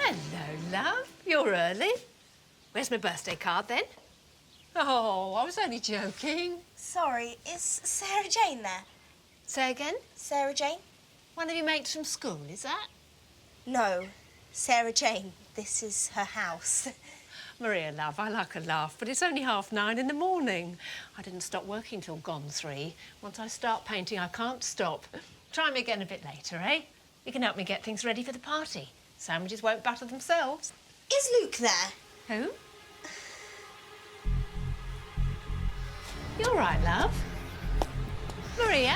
Hello, love. You're early. Where's my birthday card, then? Oh, I was only joking. Sorry, is Sarah Jane there? Say again? Sarah Jane? One of your mates from school, is that? No, Sarah Jane. This is her house. Maria, love, I like a laugh, but it's only 9:30 in the morning. I didn't stop working till gone 3. Once I start painting, I can't stop. Try me again a bit later, eh? You can help me get things ready for the party. Sandwiches won't batter themselves. Is Luke there? Who? You're right, love. Maria?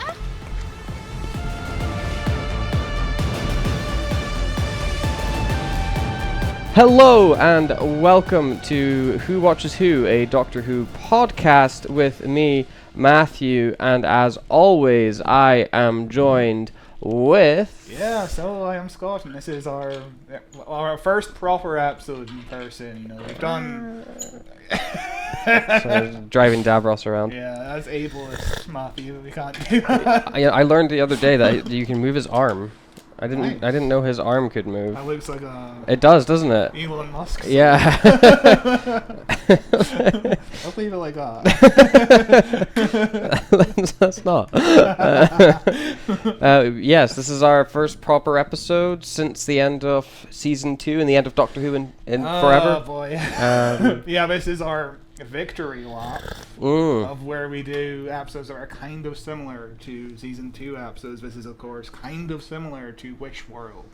Hello and welcome to Who Watches Who, a Doctor Who podcast with me, Matthew, and as always, I am joined with... Yeah, so I am Scott, and this is our first proper episode in person. You know, we've done... So, driving Davros around. Yeah, as ableist Matthew, we can't do I learned the other day that you can move his arm. I Nice. didn't know his arm could move. That looks like a... It does, doesn't it? Elon Musk. Yeah. Let's leave it like that. Let's not. Yes, this is our first proper episode since the end of season 2 and the end of Doctor Who in forever. Oh boy. Yeah, this is our victory lap of where we do episodes that are kind of similar to season 2 episodes. This is, of course, kind of similar to Wish World.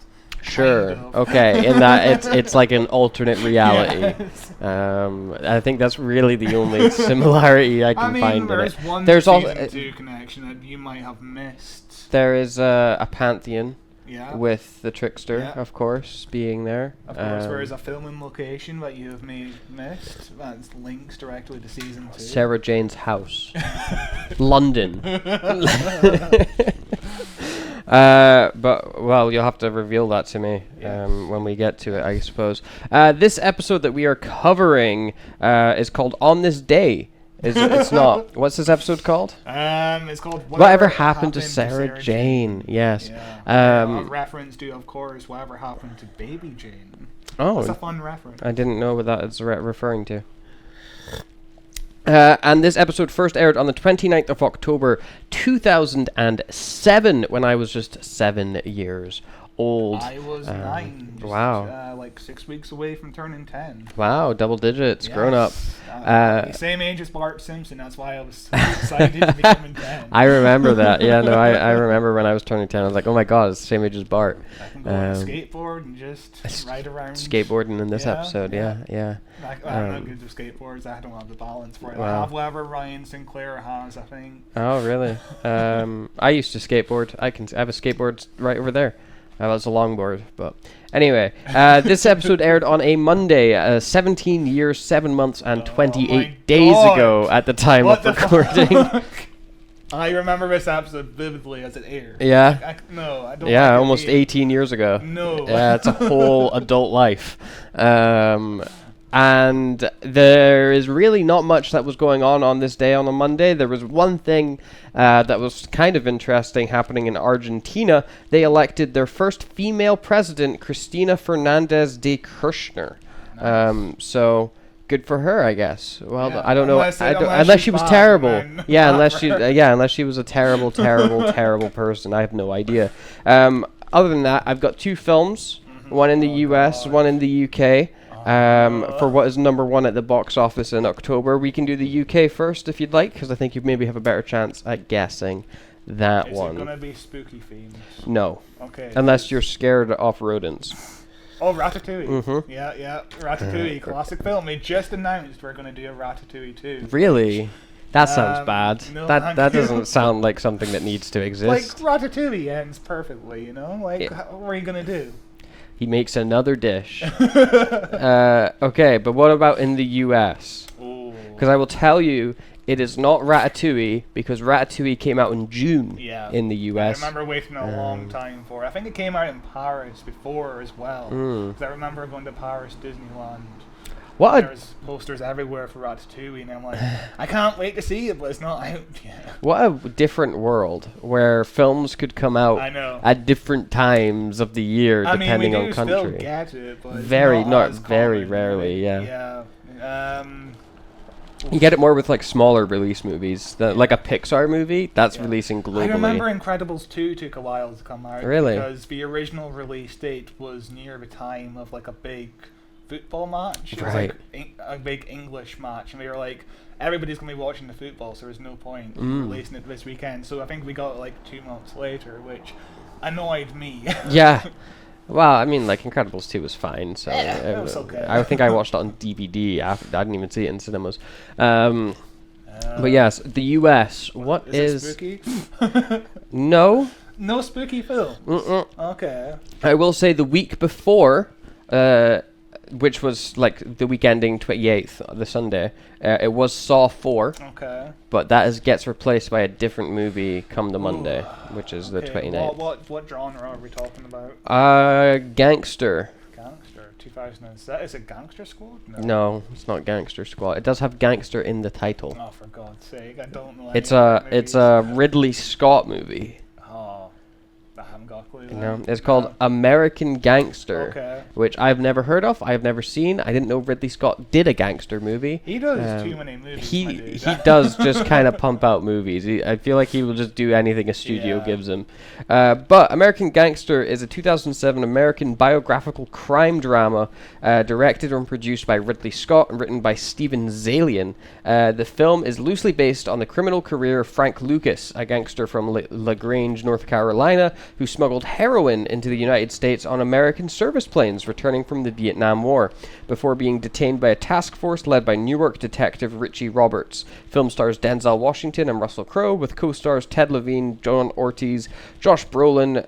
Sure. Kind of. Okay. In that it's like an alternate reality. Yes. I think that's really the only similarity I can find in there's it. one There's season also 2 connection that you might have missed. there is a pantheon Yeah. with the Trickster, Yeah. of course, being there. Of course, there is a filming location that you have missed. That's links directly to season 2. Sarah Jane's house, London. But well, you'll have to reveal that to me when we get to it, I suppose. This episode that we are covering is called "On This Day." It's not. What's this episode called? It's called Whatever Happened to Sarah Jane. Yes. Yeah. A reference to, of course, Whatever Happened to Baby Jane. That's a Oh, fun reference. I didn't know what that is referring to. And this episode first aired on the 29th of October 2007 when I was just 7 years old. I was 9. Just, wow. Like 6 weeks away from turning 10. Wow, double digits, grown up. Same age as Bart Simpson. That's why I was so excited to be coming 10. I remember that. Yeah, no, I remember when I was turning 10. I was like, oh my god, it's the same age as Bart. I can go on a skateboard and just ride around. Skateboarding in this Yeah, episode, yeah. I'm not good with skateboards. I don't have the balance for it. I Wow. have whatever Ryan Sinclair has, I think. Oh, really? I used to skateboard. I have a skateboard right over there. That's a longboard, but anyway, this episode aired on a Monday, 17 years, 7 months, and 28 days ago at the time What of the recording. fuck? I remember this episode vividly as it aired. Yeah. No, I don't. Yeah, like it almost being- 18 years ago. No. Yeah, it's a whole adult life. And there is really not much that was going on this day on a Monday. There was one thing that was kind of interesting happening in Argentina. They elected their first female president, Cristina Fernandez de Kirchner. So good for her, I guess. Well, Yeah, I don't know. Unless she was bad, terrible. then Yeah, bad unless for she. her. Unless she was a terrible, terrible person. I have no idea. Other than that, I've got 2 films. One in the US, God. one in the UK. For what is number 1 at the box office in October. We can do the UK first if you'd like, because I think you maybe have a better chance at guessing that Is one. it gonna be spooky themes? No, Okay. unless you're scared of rodents. Oh, Ratatouille. Mhm. Yeah. Ratatouille, classic film. They just announced we're gonna do a Ratatouille 2. Really? That sounds bad. no, that thank that you. doesn't sound like something that needs to Like exist. Ratatouille ends perfectly, you know. Like, Yeah. what are you gonna do? He makes another dish. Okay, but what about in the US? Because I will tell you, it is not Ratatouille, because Ratatouille came out in June Yeah. in the US. I remember waiting a long time for it. I think it came out in Paris before as well. 'Cause I remember going to Paris Disneyland. What a There's posters everywhere for Ratatouille, and I'm like, I can't wait to see it, but it's not out yet. What a different world where films could come out I know. at different times of the year I mean, depending we on do still country. get it, but it's Very, not as very common, rarely, really. yeah. Yeah. You get it more with like smaller release movies, like a Pixar movie that's releasing globally. I remember Incredibles 2 took a while to come out. Really? Because the original release date was near the time of like a big football match. It was Right. like a big English match, and they were like, everybody's going to be watching the football, so there's no point in Mm. releasing it this weekend. So I think we got it like 2 months later, which annoyed me. Yeah. Well, I mean, like Incredibles 2 was fine, so Yeah, it was okay. I think I watched it on DVD. I didn't even see it in cinemas. But yes, the U.S. What Is is it spooky? no? No spooky film. Mm-mm. Okay. I will say the week before, which was like the week ending 28th, the Sunday, it was Saw 4, Okay. but that gets replaced by a different movie come the Monday, which is the 29th. What genre are we talking about? Gangster. Gangster 2007. Is it Gangster Squad? No, it's not Gangster Squad. It does have gangster in the title. Oh, for God's sake! I don't know. It's any a other it's movies. a Ridley Scott movie. Oh, I haven't got a clue. No, then. it's called American Gangster, Okay. which I've never heard of. I've never seen. I didn't know Ridley Scott did a gangster movie. He does Um, too many movies. my He dude. does just kind of pump out movies. I feel like he will just do anything a studio Yeah. gives him. But American Gangster is a 2007 American biographical crime drama directed and produced by Ridley Scott and written by Steven Zalian. The film is loosely based on the criminal career of Frank Lucas, a gangster from LaGrange, North Carolina, who smuggled heroin into the United States on American service planes returning from the Vietnam War, before being detained by a task force led by Newark detective Richie Roberts. Film stars Denzel Washington and Russell Crowe, with co-stars Ted Levine, John Ortiz, Josh Brolin,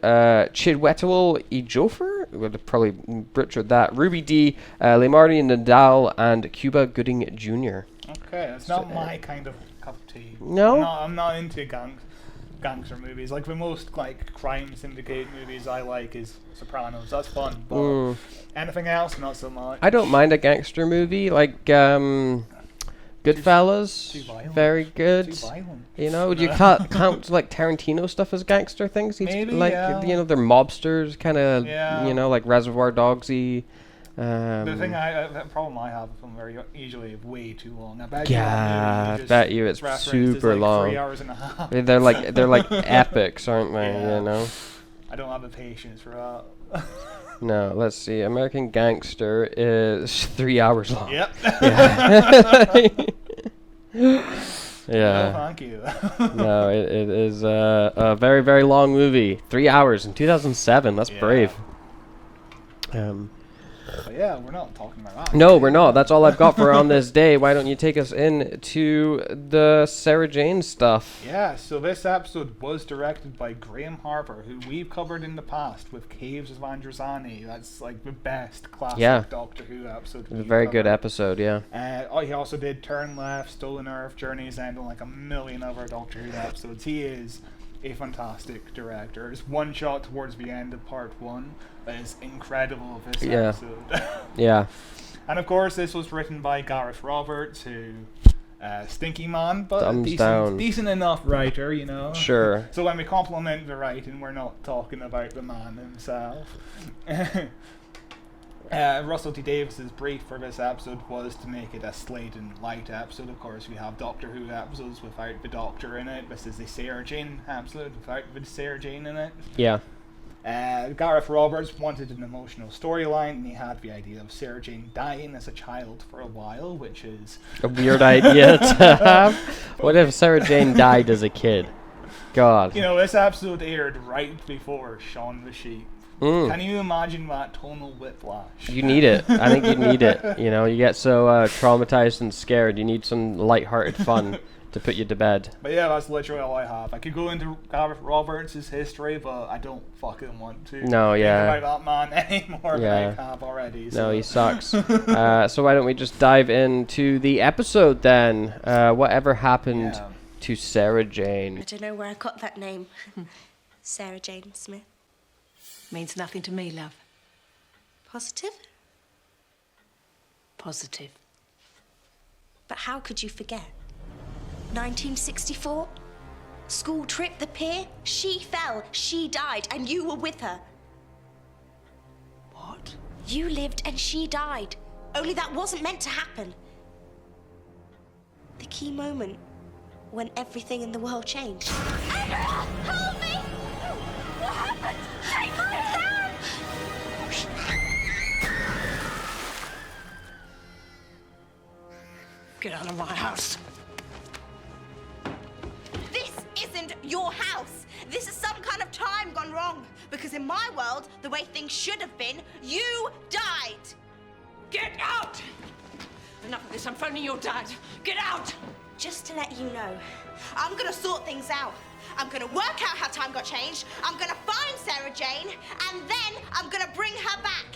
Chiwetel Ejiofor, would have probably butchered that, Ruby Dee, Lemarty Nadal, and Cuba Gooding Jr. Okay, it's not my kind of cup of tea. No? I'm not into gangster movies. Like the most like crime syndicate movies I like is Sopranos. That's fun, but anything else, not so much. I don't mind a gangster movie, like Goodfellas, too violent. very good. Too violent. You know, you can't count like Tarantino stuff as gangster things. He's Maybe, like yeah. you know, they're mobsters, kind of. Yeah. You know, like Reservoir Dogsy. The thing the problem I have with them very usually way too long. I bet Yeah, you I bet you it's referenced is, super like long. 3 hours and a half. they're like epics, aren't they? Yeah. You know. I don't have the patience for that. No, let's see. American Gangster is 3 hours long. Yep. Yeah. No, Yeah. thank you. No, it is a very, very long movie. 3 hours in 2007. That's Yeah. brave. But yeah, we're not talking about that. No, we're not. That's all I've got for on this day. Why don't you take us in to the Sarah Jane stuff? Yeah, so this episode was directed by Graham Harper, who we've covered in the past with Caves of Androzani. That's like the best classic Yeah. Doctor Who episode. It was a we've very good covered. episode, yeah. He also did Turn Left, Stolen Earth, Journey's End, and like a million other Doctor Who episodes. He is a fantastic director. There's one shot towards the end of part 1 that is incredible of this Yeah. episode. Yeah. And of course, this was written by Gareth Roberts, who stinky man, but a Thumbs down. decent enough writer, you know. Sure. So when we compliment the writing, we're not talking about the man himself. Russell T Davis's brief for this episode was to make it a slate and light episode. Of course, we have Doctor Who episodes without the Doctor in it. This is the Sarah Jane episode without the Sarah Jane in it. Yeah. Gareth Roberts wanted an emotional storyline, and he had the idea of Sarah Jane dying as a child for a while, which is A weird idea to have. What if Sarah Jane died as a kid? God. You know, this episode aired right before Shaun the Sheep. Can you imagine that tonal whiplash? You need it. I think you need it. You know, you get so traumatized and scared. You need some lighthearted fun to put you to bed. But yeah, that's literally all I have. I could go into Gareth Roberts' history, but I don't fucking want to. No, yeah. Think about that man anymore Yeah. than I have already. No, So. he sucks. So why don't we just dive into the episode then? Whatever happened Yeah. to Sarah Jane? I don't know where I got that name. Sarah Jane Smith. Means nothing to me, love. Positive? Positive. But how could you forget? 1964? School trip, the pier? She fell, she died, and you were with her. What? You lived and she died. Only that wasn't meant to happen. The key moment when everything in the world changed. Andrea, help me! What happened? Take my hand! Get out of my house. This isn't your house. This is some kind of time gone wrong. Because in my world, the way things should have been, you died. Get out! Enough of this. I'm phoning your dad. Get out! Just to let you know, I'm gonna sort things out. I'm gonna work out how time got changed. I'm gonna find Sarah Jane, and then I'm gonna bring her back.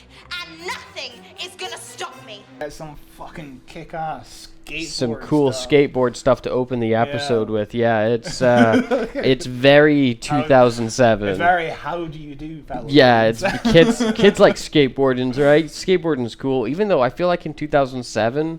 And nothing is gonna stop me. Got some fucking kick-ass skateboard Some cool stuff. skateboard stuff to open the episode with. Yeah, it's very 2007. It's very how do you do, fellas. Yeah, it's kids like skateboarding, right? Skateboarding's cool, even though I feel like in 2007,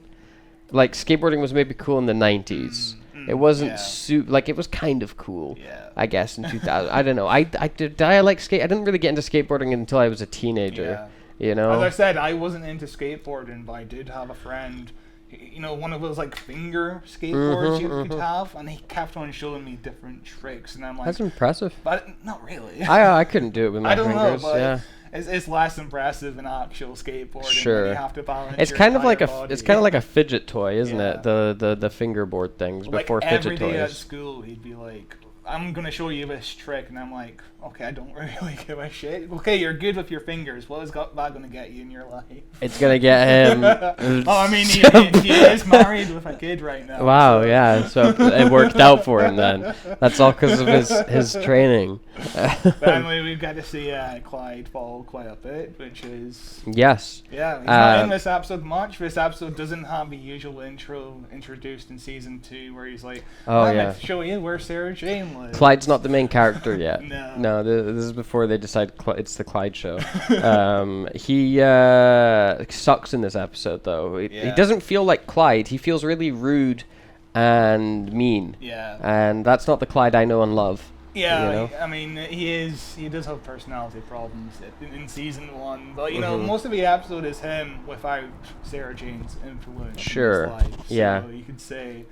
like skateboarding was maybe cool in the 90s. It wasn't yeah. it was kind of cool. Yeah. I guess in 2000. I don't know. Did I like skate? I didn't really get into skateboarding until I was a teenager. Yeah. You know. As I said, I wasn't into skateboarding, but I did have a friend, you know, one of those like finger skateboards you could have, and he kept on showing me different tricks, and I'm like, That's impressive. but not really. I couldn't do it with my I don't fingers. know, but Yeah. it's less impressive than actual skateboarding. Sure. When you have to balance It's your kind of like entire a body. it's kind of like a fidget toy, isn't Yeah. it? The fingerboard things Like before every fidget day at toys. school, he'd be like, I'm gonna show you this trick, and I'm like, okay, I don't really give a shit. Okay, you're good with your fingers. What is that gonna get you in your life? It's gonna get him. Oh, I mean, he is married with a kid right now. Wow, so. yeah. So it worked out for him then. That's all because of his training. Finally, we've got to see Clyde fall quite a bit, which is Yes. yeah. He's not in Um, this episode much. This episode doesn't have the usual intro introduced in season 2, where he's like, Oh, I'm yeah. gonna show you where Sarah Jane lives. Clyde's not the main character yet. No. This is before they decide it's the Clyde show. He sucks in this episode, though. He Yeah. doesn't feel like Clyde. He feels really rude and mean. Yeah. And that's not the Clyde I know and love. Yeah, you know? I mean, he does have personality problems in season 1, but you know, Mhm. most of the episode is him without Sarah Jane's influence Sure, in his life. So yeah. you could say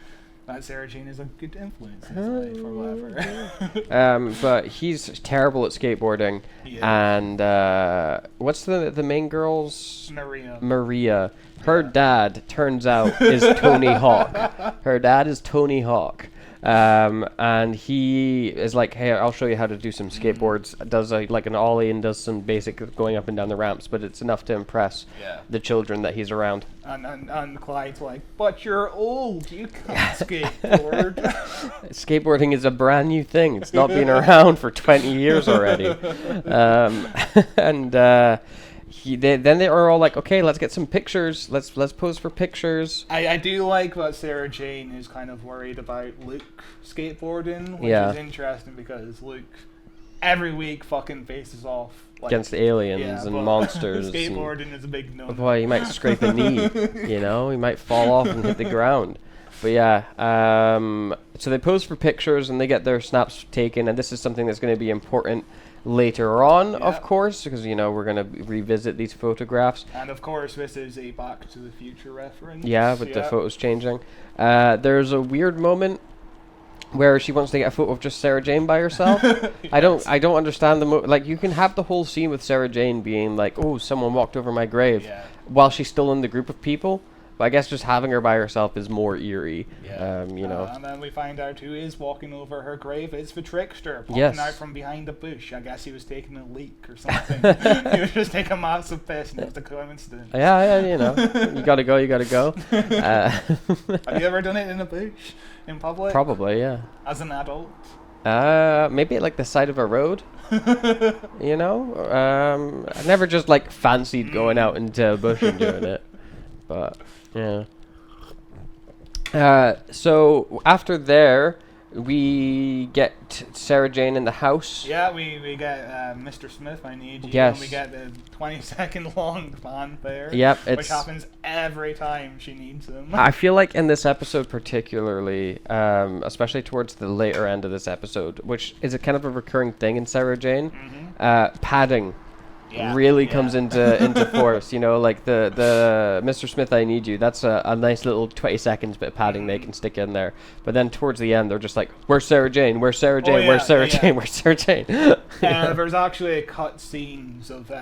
that Sarah Jane is a good influence in his life or whatever. But he's terrible at skateboarding. Yeah. And what's the main girl's Maria. Maria. Her dad, turns out, is Tony Hawk. Her dad is Tony Hawk. And he is like, hey, I'll show you how to do some skateboards. Does like an ollie and does some basic going up and down the ramps, but it's enough to impress the children that he's around. And Clyde's like, but you're old, you can't skateboard. Skateboarding is a brand new thing. It's not been around for 20 years already. Then they are all like, okay, let's get some pictures. Let's pose for pictures. I do like that Sarah Jane is kind of worried about Luke skateboarding, which Yeah. is interesting because Luke every week fucking faces off like, Against aliens yeah, and but monsters. and- skateboarding is a big no. Oh boy, he might scrape a knee, you know? He might fall off and hit the ground. But yeah, so they pose for pictures and they get their snaps taken, and this is something that's going to be important later on, of Yeah. course, because, you know, we're going to revisit these photographs. And of course, this is a Back to the Future reference. Yeah, with the photos changing. There's a weird moment where she wants to get a photo of just Sarah Jane by herself. I don't understand like, you can have the whole scene with Sarah Jane being like, oh, someone walked over my grave, Yeah. while she's still in the group of people. But I guess just having her by herself is more eerie. Yeah. You know. And then we find out who is walking over her grave. It's the trickster, popping Yes. out from behind a bush. I guess he was taking a leak or something. He was just taking a massive piss, and it was a coincidence. Yeah, you know. You gotta go, you gotta go. Have you ever done it in a bush, in public? Probably, yeah. As an adult? Maybe at like the side of a road. You know? I never just like fancied going out into a bush and doing it. But yeah. So after there, we get Sarah Jane in the house. Yeah, we get Mr. Smith, I Need You, Yes. and we get the 20-second long fanfare, Yep, which happens every time she needs him. I feel like in this episode particularly, especially towards the later end of this episode, which is a kind of a recurring thing in Sarah Jane, padding really comes into force. You know, like the Mr. Smith, I Need You, that's a nice little 20 seconds bit of padding they can stick in there. But then towards the end, they're just like, where's Sarah Jane? Where's Sarah Jane? Where's Sarah Jane? Where's Sarah Jane? There's actually a cut scenes of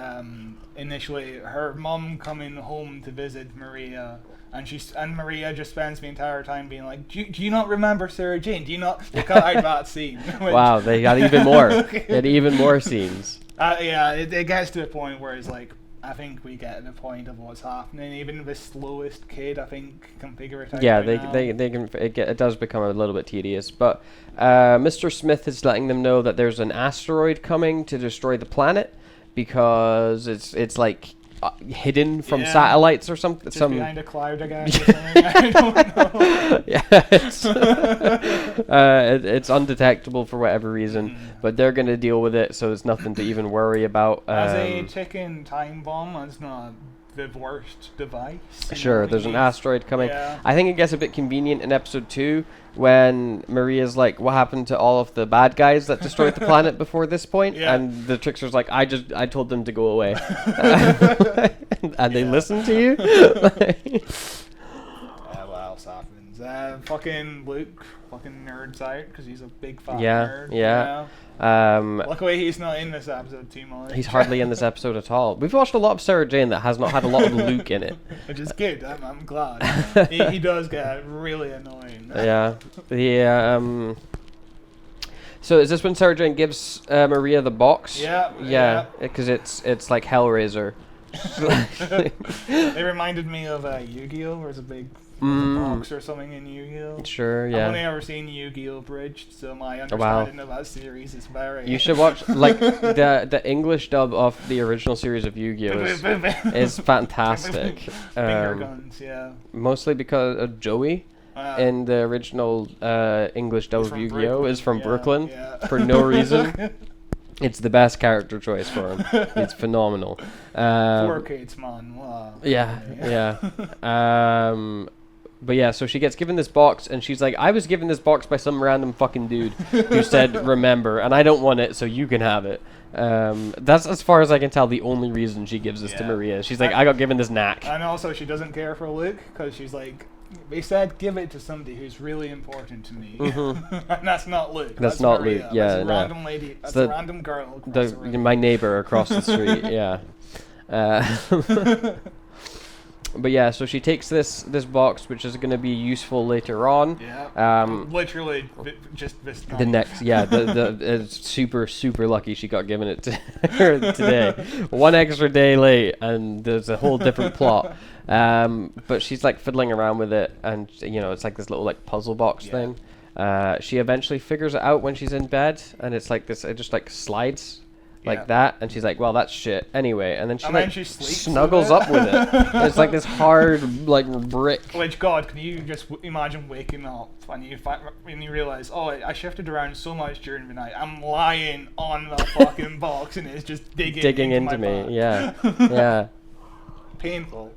initially her mum coming home to visit Maria, and Maria just spends the entire time being like, do you not remember Sarah Jane? Do you not? They cut out that scene. Wow, they got even more. They had even more scenes. It gets to a point where it's like, I think we get the point of what's happening. Even the slowest kid, I think, can figure it out. Yeah, by now. they can. It does become a little bit tedious, but Mr. Smith is letting them know that there's an asteroid coming to destroy the planet because it's like hidden from satellites or something. Just behind a cloud, I guess. Or something. I don't know. Yeah, it's undetectable for whatever reason, but they're gonna deal with it, so there's nothing to even worry about. As a ticking time bomb, that's not the worst device. Sure, there's an asteroid coming. Yeah. I think it gets a bit convenient in episode 2 when Maria's like, what happened to all of the bad guys that destroyed the planet before this point? Yeah. And the Trickster's like, I told them to go away. And they listened to you? What else happens? Fucking Luke fucking nerds out because he's a big fat Yeah, nerd. yeah. Luckily he's not in this episode too much. He's hardly in this episode at all. We've watched a lot of Sarah Jane that has not had a lot of Luke in it. Which is good. I'm glad. he does get really annoying. Yeah. So is this when Sarah Jane gives Maria the box? Yeah. Because it's like Hellraiser. It reminded me of Yu-Gi-Oh! Where there's a big box or something in Yu-Gi-Oh! Sure, I've yeah. only ever seen Yu-Gi-Oh! Bridged, so my understanding of that series is very... You should watch like the English dub of the original series of Yu-Gi-Oh! is fantastic. Finger guns, yeah. Mostly because of Joey in the original English dub of from Yu-Gi-Oh! Brooklyn, is from yeah, Brooklyn yeah. for no reason. It's the best character choice for him. It's phenomenal. Poor kids, man. Wow. Yeah. But yeah, so she gets given this box, and she's like, I was given this box by some random fucking dude who said, remember, and I don't want it, so you can have it. That's, as far as I can tell, the only reason she gives this to Maria. She's like, I got given this knack. And also, she doesn't care for Luke, because she's like, they said give it to somebody who's really important to me. And that's not Luke. That's not Maria. Luke, yeah. That's a random lady. That's a random girl across the road. My neighbor across the street, yeah. But yeah, so she takes this box, which is going to be useful later on. Yeah. Literally, just this night. The next, it's super lucky she got given it to her today. One extra day late, and there's a whole different plot. But she's like fiddling around with it, and it's like this little like puzzle box thing. She eventually figures it out when she's in bed, and it's like this. It just like slides. Like that, and she's like, well, that's shit anyway, and then she snuggles up with it. It's like this hard like brick. Which, God, can you just imagine waking up and you realize, oh, I shifted around so much during the night, I'm lying on the fucking box and it's just digging into me back. Yeah painful.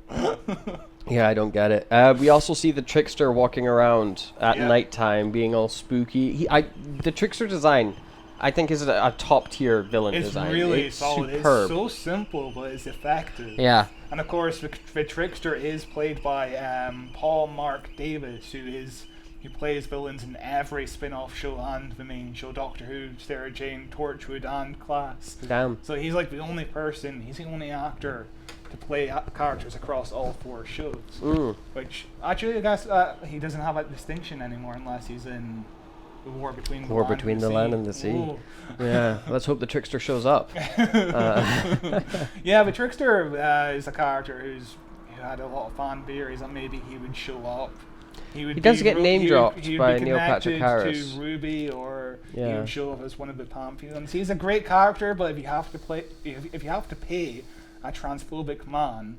Yeah, I don't get it. We also see the Trickster walking around at nighttime being all spooky. The Trickster design, I think, is a top-tier villain design. It's really it's solid. Superb. It's so simple, but it's effective. Yeah. And of course, the Trickster is played by Paul Mark Davis, who plays villains in every spin-off show and the main show, Doctor Who, Sarah Jane, Torchwood, and Class. Damn. So he's like the only actor to play characters across all 4 shows. Which, actually, I guess he doesn't have that distinction anymore unless he's in the War Between the Land and the Sea. Ooh. Yeah, let's hope the Trickster shows up. Yeah, the Trickster is a character who had a lot of fan theories that maybe he would show up. He does get name dropped by Neil Patrick Patrick Harris. To Ruby, or he would show up as one of the Pantheons. He's a great character, but if you have to pay a transphobic man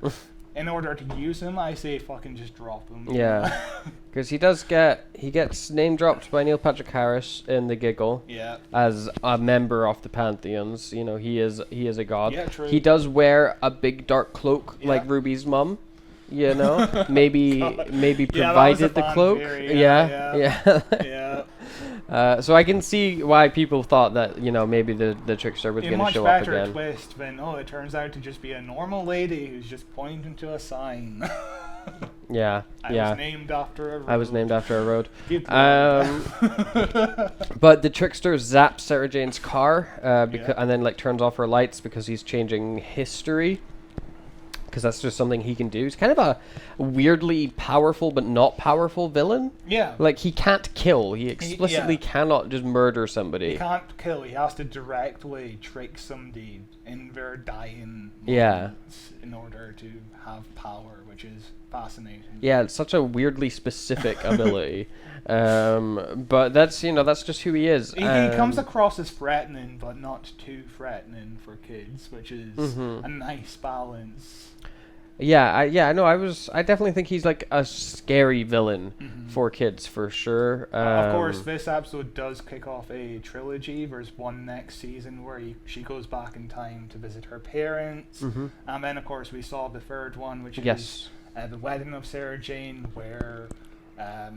in order to use him, I say fucking just drop him. Yeah. Because he gets name dropped by Neil Patrick Harris in The Giggle. Yeah. As a member of the Pantheons. You know, he is a god. Yeah, true. He does wear a big dark cloak Yeah. like Ruby's mum. You know, maybe Yeah, that was a provided the fun cloak. theory, Yeah. Yeah. So I can see why people thought that, you know, maybe the trickster was A going to much show up better again. twist than, it turns out to just be a normal lady who's just pointing to a sign. Yeah. I was named after a road. I was named after a road. Keep going. But the trickster zaps Sarah Jane's car, Yeah. and then like turns off her lights because he's changing history. Because that's just something he can do. He's kind of a weirdly powerful but not powerful villain. Yeah. Like he can't kill. He explicitly yeah. cannot just murder somebody. He can't kill. He has to directly trick somebody in their dying Yeah. moments in order to have power, which is fascinating. Yeah, it's such a weirdly specific ability. But that's just who he is. He comes across as threatening, but not too threatening for kids, which is a nice balance. I definitely think he's like a scary villain for kids for sure. Of course, this episode does kick off a trilogy. There's one next season where she goes back in time to visit her parents, and then of course we saw the third one, which is the wedding of Sarah Jane, where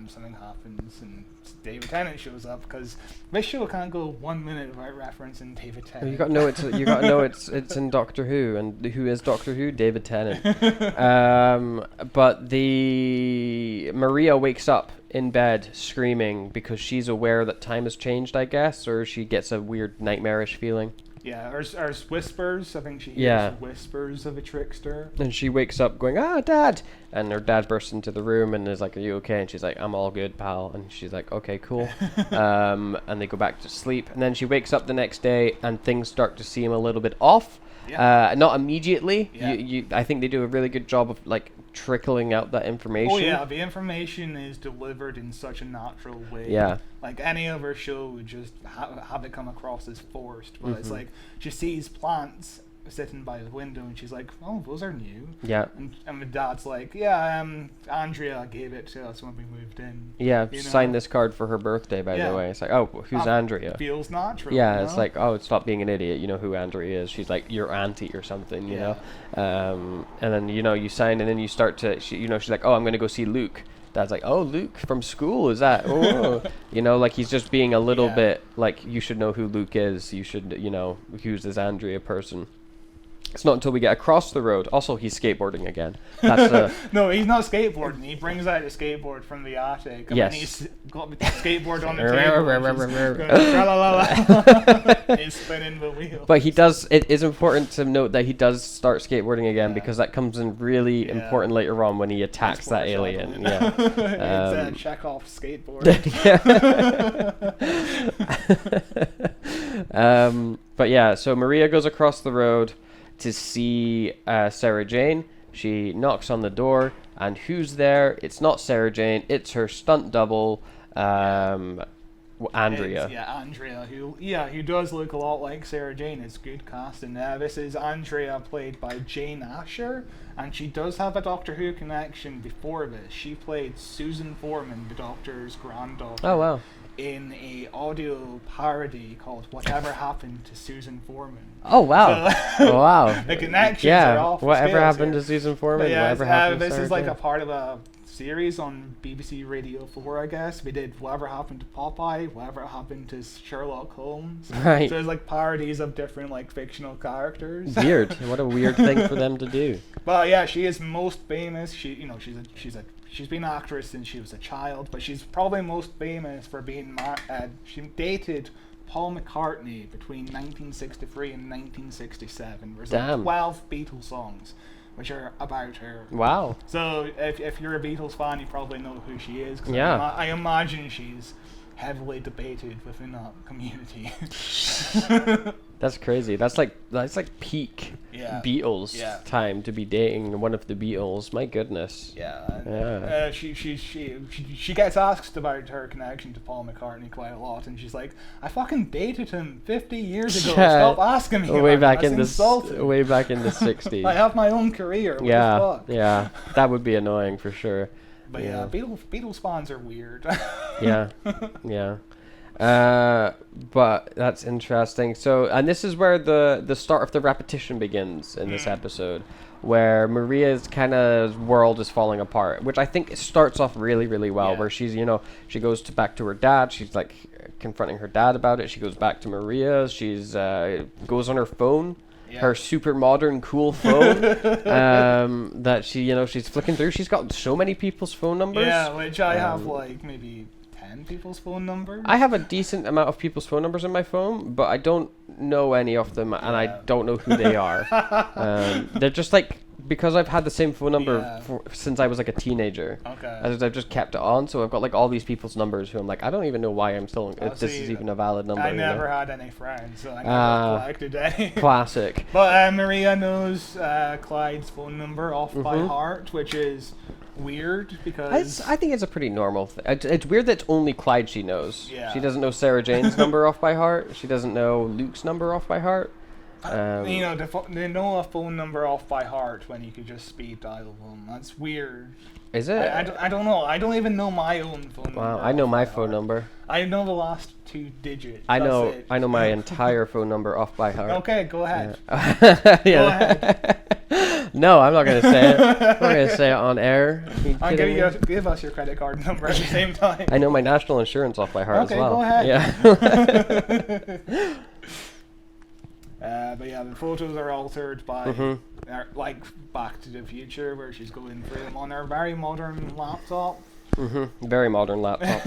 something happens and David Tennant shows up, because this show can't go 1 minute without referencing David Tennant. You got to know it's in Doctor Who, and who is Doctor Who? David Tennant. But the Maria wakes up in bed screaming because she's aware that time has changed, I guess, or she gets a weird nightmarish feeling. Yeah, or whispers. I think she hears Yeah. whispers of a trickster. And she wakes up going, Dad! And her dad bursts into the room and is like, are you okay? And she's like, I'm all good, pal. And she's like, okay, cool. And they go back to sleep. And then she wakes up the next day and things start to seem a little bit off. Yeah. Not immediately. Yeah. I think they do a really good job of like trickling out that information. Oh yeah, the information is delivered in such a natural way. Yeah. Like any other show would just have it come across as forced. But it's like she sees plants sitting by the window and she's like, oh, those are new. Yeah. And the dad's like, yeah, Andrea gave it to us when we moved in. Yeah, You know? sign this card for her birthday, by Yeah. the way. It's like, oh, who's Andrea? Feels natural. Yeah, you it's know? like, oh, stop being an idiot. You know who Andrea is. She's like your auntie or something, you know. And then, you sign and then you start to, she's like, oh, I'm going to go see Luke. Dad's like, oh, Luke from school, is that? Oh. Like he's just being a little bit like, you should know who Luke is. You should, who's this Andrea person. It's not until we get across the road. Also, he's skateboarding again. That's No, he's not skateboarding. He brings out a skateboard from the attic. And Yes. then he's got the skateboard on the table. He's spinning the wheel. But it is important to note that he does start skateboarding again because that comes in really important later on when he attacks that alien. Yeah. It's a Chekhov's skateboard. But yeah, so Maria goes across the road to see Sarah Jane. She knocks on the door, and who's there? It's not Sarah Jane. It's her stunt double, Andrea. Andrea, who does look a lot like Sarah Jane. It's good casting. This is Andrea, played by Jane Asher, and she does have a Doctor Who connection before this. She played Susan Foreman, the Doctor's granddaughter. Oh, wow. In a audio parody called "Whatever Happened to Susan Foreman." Oh, wow. So, oh, wow. The connections Yeah, are off. whatever scales happened here. to Susan Foreman? But yeah, Whatever happened to this Sarah is like Jane? a part of a series on BBC Radio 4, I guess. We did Whatever Happened to Popeye, Whatever Happened to Sherlock Holmes. Right. So there's like parodies of different like fictional characters. Weird. What a weird thing for them to do. But yeah, she is most famous. She's been an actress since she was a child, but she's probably most famous for being she dated Paul McCartney between 1963 and 1967. There's like 12 Beatles songs which are about her. Wow. So if you're a Beatles fan, you probably know who she is. 'Cause Yeah. I imagine she's heavily debated within that community. That's crazy. That's like peak Yeah. Beatles Yeah. time to be dating one of the Beatles. My goodness. Yeah. Yeah. She gets asked about her connection to Paul McCartney quite a lot, and she's like, "I fucking dated him 50 years ago. Yeah. Stop asking me." Way about back it. in That's insulting. way back in the 60s. I have my own career. What yeah. the fuck? Yeah. That would be annoying for sure. But yeah, Beatles fans are weird. Yeah. Yeah. But that's interesting. So, and this is where the start of the repetition begins in this episode, where Maria's kind of world is falling apart, which I think starts off really, really well, Yeah. where she's, she goes back to her dad. She's like confronting her dad about it. She goes back to Maria. She's goes on her phone. Yeah. Her super modern, cool phone that she's flicking through. She's got so many people's phone numbers. Yeah, which I have like maybe 10 people's phone numbers. I have a decent amount of people's phone numbers in my phone, but I don't know any of them, and I don't know who they are. They're just like, because I've had the same phone number since I was like a teenager. Okay. I've just kept it on, so I've got like all these people's numbers who I'm like, I don't even know why I'm still. If this is even a valid number. I you know? never had any friends, so I never collected any. Classic. But Maria knows Clyde's phone number off by heart, which is weird because I think it's a pretty normal thing. It's weird that it's only Clyde she knows. Yeah. She doesn't know Sarah Jane's number off by heart. She doesn't know Luke's number off by heart. they know a phone number off by heart when you could just speed dial them. That's weird. Is it? I don't know. I don't even know my own phone number. Wow, I know off my by phone heart. number. I know the last 2 digits. I That's know it. I know my entire phone number off by heart. Okay, go ahead. Yeah. Go ahead. No, I'm not gonna say it. I'm not gonna say it on air. Are you I'm kidding gonna me? give us your credit card number at the same time. I know my national insurance off by heart Okay, as well. go ahead. Yeah. But yeah, the photos are altered by Mm-hmm. like Back to the Future, where she's going through them on her very modern laptop. Very modern laptop.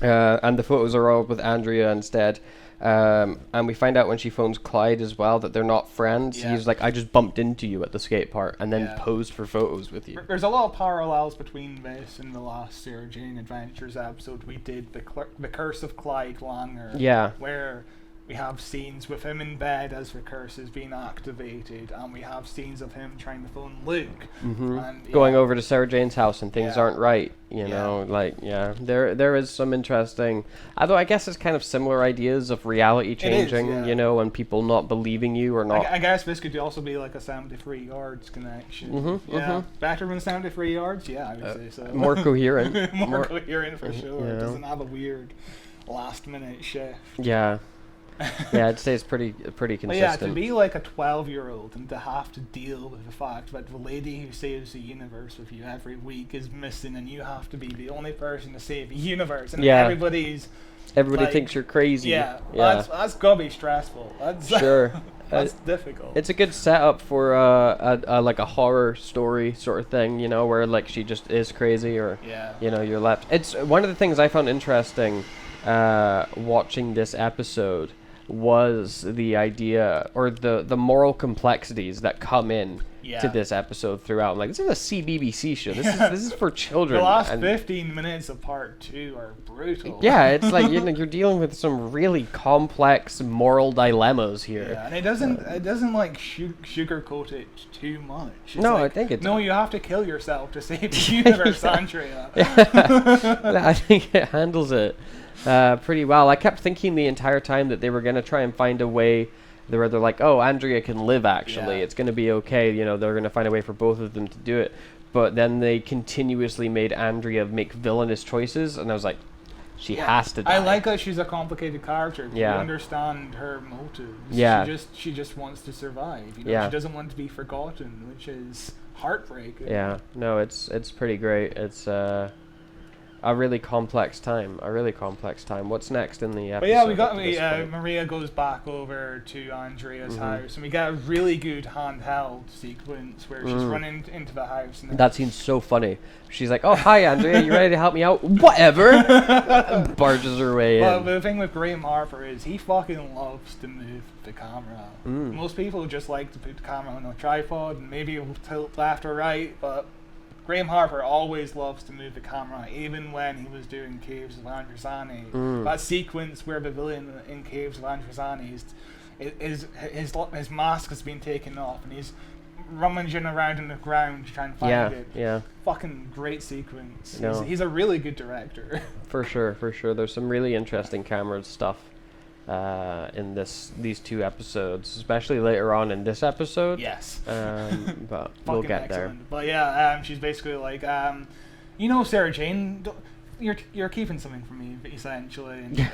And the photos are all with Andrea instead. And we find out when she phones Clyde as well that they're not friends. Yeah. He's like, I just bumped into you at the skate park and then Yeah. posed for photos with you. There's a lot of parallels between this and the last Sarah Jane Adventures episode we did, the Curse of Clyde Langer. Yeah. Where we have scenes with him in bed as the curse is being activated, and we have scenes of him trying to phone Luke. And, Going over to Sarah Jane's house and things Yeah. aren't right, you know, there is some interesting, although I guess it's kind of similar ideas of reality changing, yeah. you know, and people not believing you or not. I guess this could also be like a 73 yards connection. Better than 73 yards? Yeah, I would say so. More coherent. more coherent for sure. you It know. doesn't have a weird last minute shift. Yeah. Yeah, I'd say it's pretty consistent. But yeah, to be like a 12-year-old and to have to deal with the fact that the lady who saves the universe with you every week is missing, and you have to be the only person to save the universe, and Everybody like, thinks you're crazy. yeah, Yeah. that's gotta be stressful. That's Sure. that's difficult. It's a good setup for a like a horror story sort of thing, you know, where like she just is crazy, or Yeah. you know, you're left. It's one of the things I found interesting watching this episode was the idea or the moral complexities that come in to this episode throughout. I'm like, this is a CBBC show. This is for children. The last and 15 minutes of part 2 are brutal. yeah, it's like you're dealing with some really complex moral dilemmas here. Yeah, and it doesn't like sugarcoat it too much. It's No, like, I think it's no, you have to kill yourself to save the universe, Andrea. I think it handles it pretty well. I kept thinking the entire time that they were going to try and find a way where they're like, oh, Andrea can live actually. Yeah. It's going to be okay. You know, they're going to find a way for both of them to do it. But then they continuously made Andrea make villainous choices, and I was like, she has to die. I like that she's a complicated character. Yeah. You understand her motives. Yeah. She just wants to survive. You know? Yeah. She doesn't want to be forgotten, which is heartbreaking. Yeah, no, it's pretty great. It's a really complex time. What's next in the episode? But yeah, up to this point? Maria goes back over to Andrea's house, and we get a really good handheld sequence where she's running into the house. And That scene's so funny. She's like, "Oh, hi, Andrea. You ready to help me out? Whatever." And barges her way But in. the thing with Graham Harper is he fucking loves to move the camera. Most people just like to put the camera on a tripod and maybe it'll tilt left or right, but Graham Harper always loves to move the camera, even when he was doing Caves of Androzani. That sequence where the villain in Caves of Androzani his mask has been taken off and he's rummaging around in the ground trying to find it. Yeah. Fucking great sequence. No. He's a really good director. For sure. There's some really interesting camera stuff in these 2 episodes, especially later on in this episode. Yes. But we'll get there. But yeah, she's basically like, Sarah Jane, you're keeping something from me, essentially.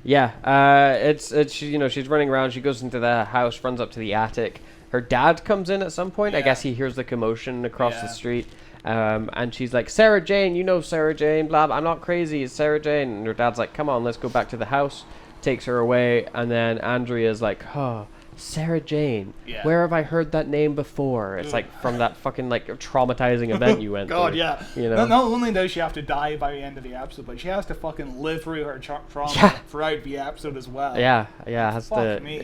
Yeah. It's she's running around. She goes into the house, runs up to the attic. Her dad comes in at some point. I guess he hears the commotion across the street. And she's like, Sarah Jane, Sarah Jane, blah, blah, I'm not crazy, it's Sarah Jane. And her dad's like, come on, let's go back to the house. Takes her away. And then Andrea's like, oh, Sarah Jane. Yeah. Where have I heard that name before? It's like from that fucking like traumatizing event you went God, through. yeah. Not only does she have to die by the end of the episode, but she has to fucking live through her trauma throughout the episode as well. Yeah, has Fuck to me.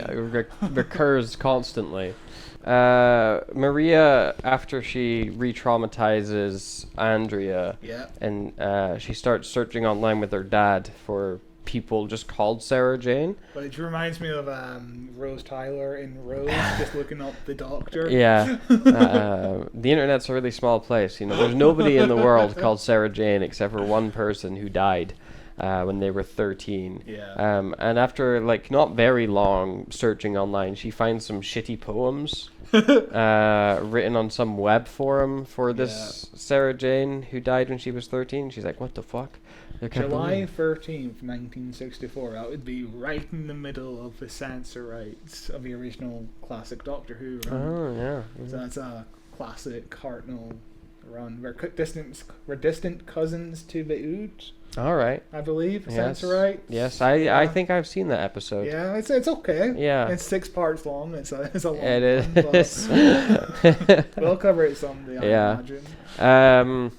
recurs constantly. Maria, after she re-traumatizes Andrea, and she starts searching online with her dad for people just called Sarah Jane. But it reminds me of Rose Tyler in Rose, just looking up the doctor. Yeah. The internet's a really small place. There's nobody in the world called Sarah Jane except for one person who died when they were 13. Yeah. And after not very long searching online, she finds some shitty poems written on some web forum for this Sarah Jane who died when she was 13. She's like, what the fuck? July 13th, 1964. That would be right in the middle of the censor rights of the original classic Doctor Who run. Oh, yeah. So that's a classic Hartnell run. We're distant cousins to the Ood, all right. I believe. Yes. Censor rights. Yes, I think I've seen that episode. Yeah, it's okay. Yeah. It's 6 parts long. It's a long It one, is. but we'll cover it someday, I imagine.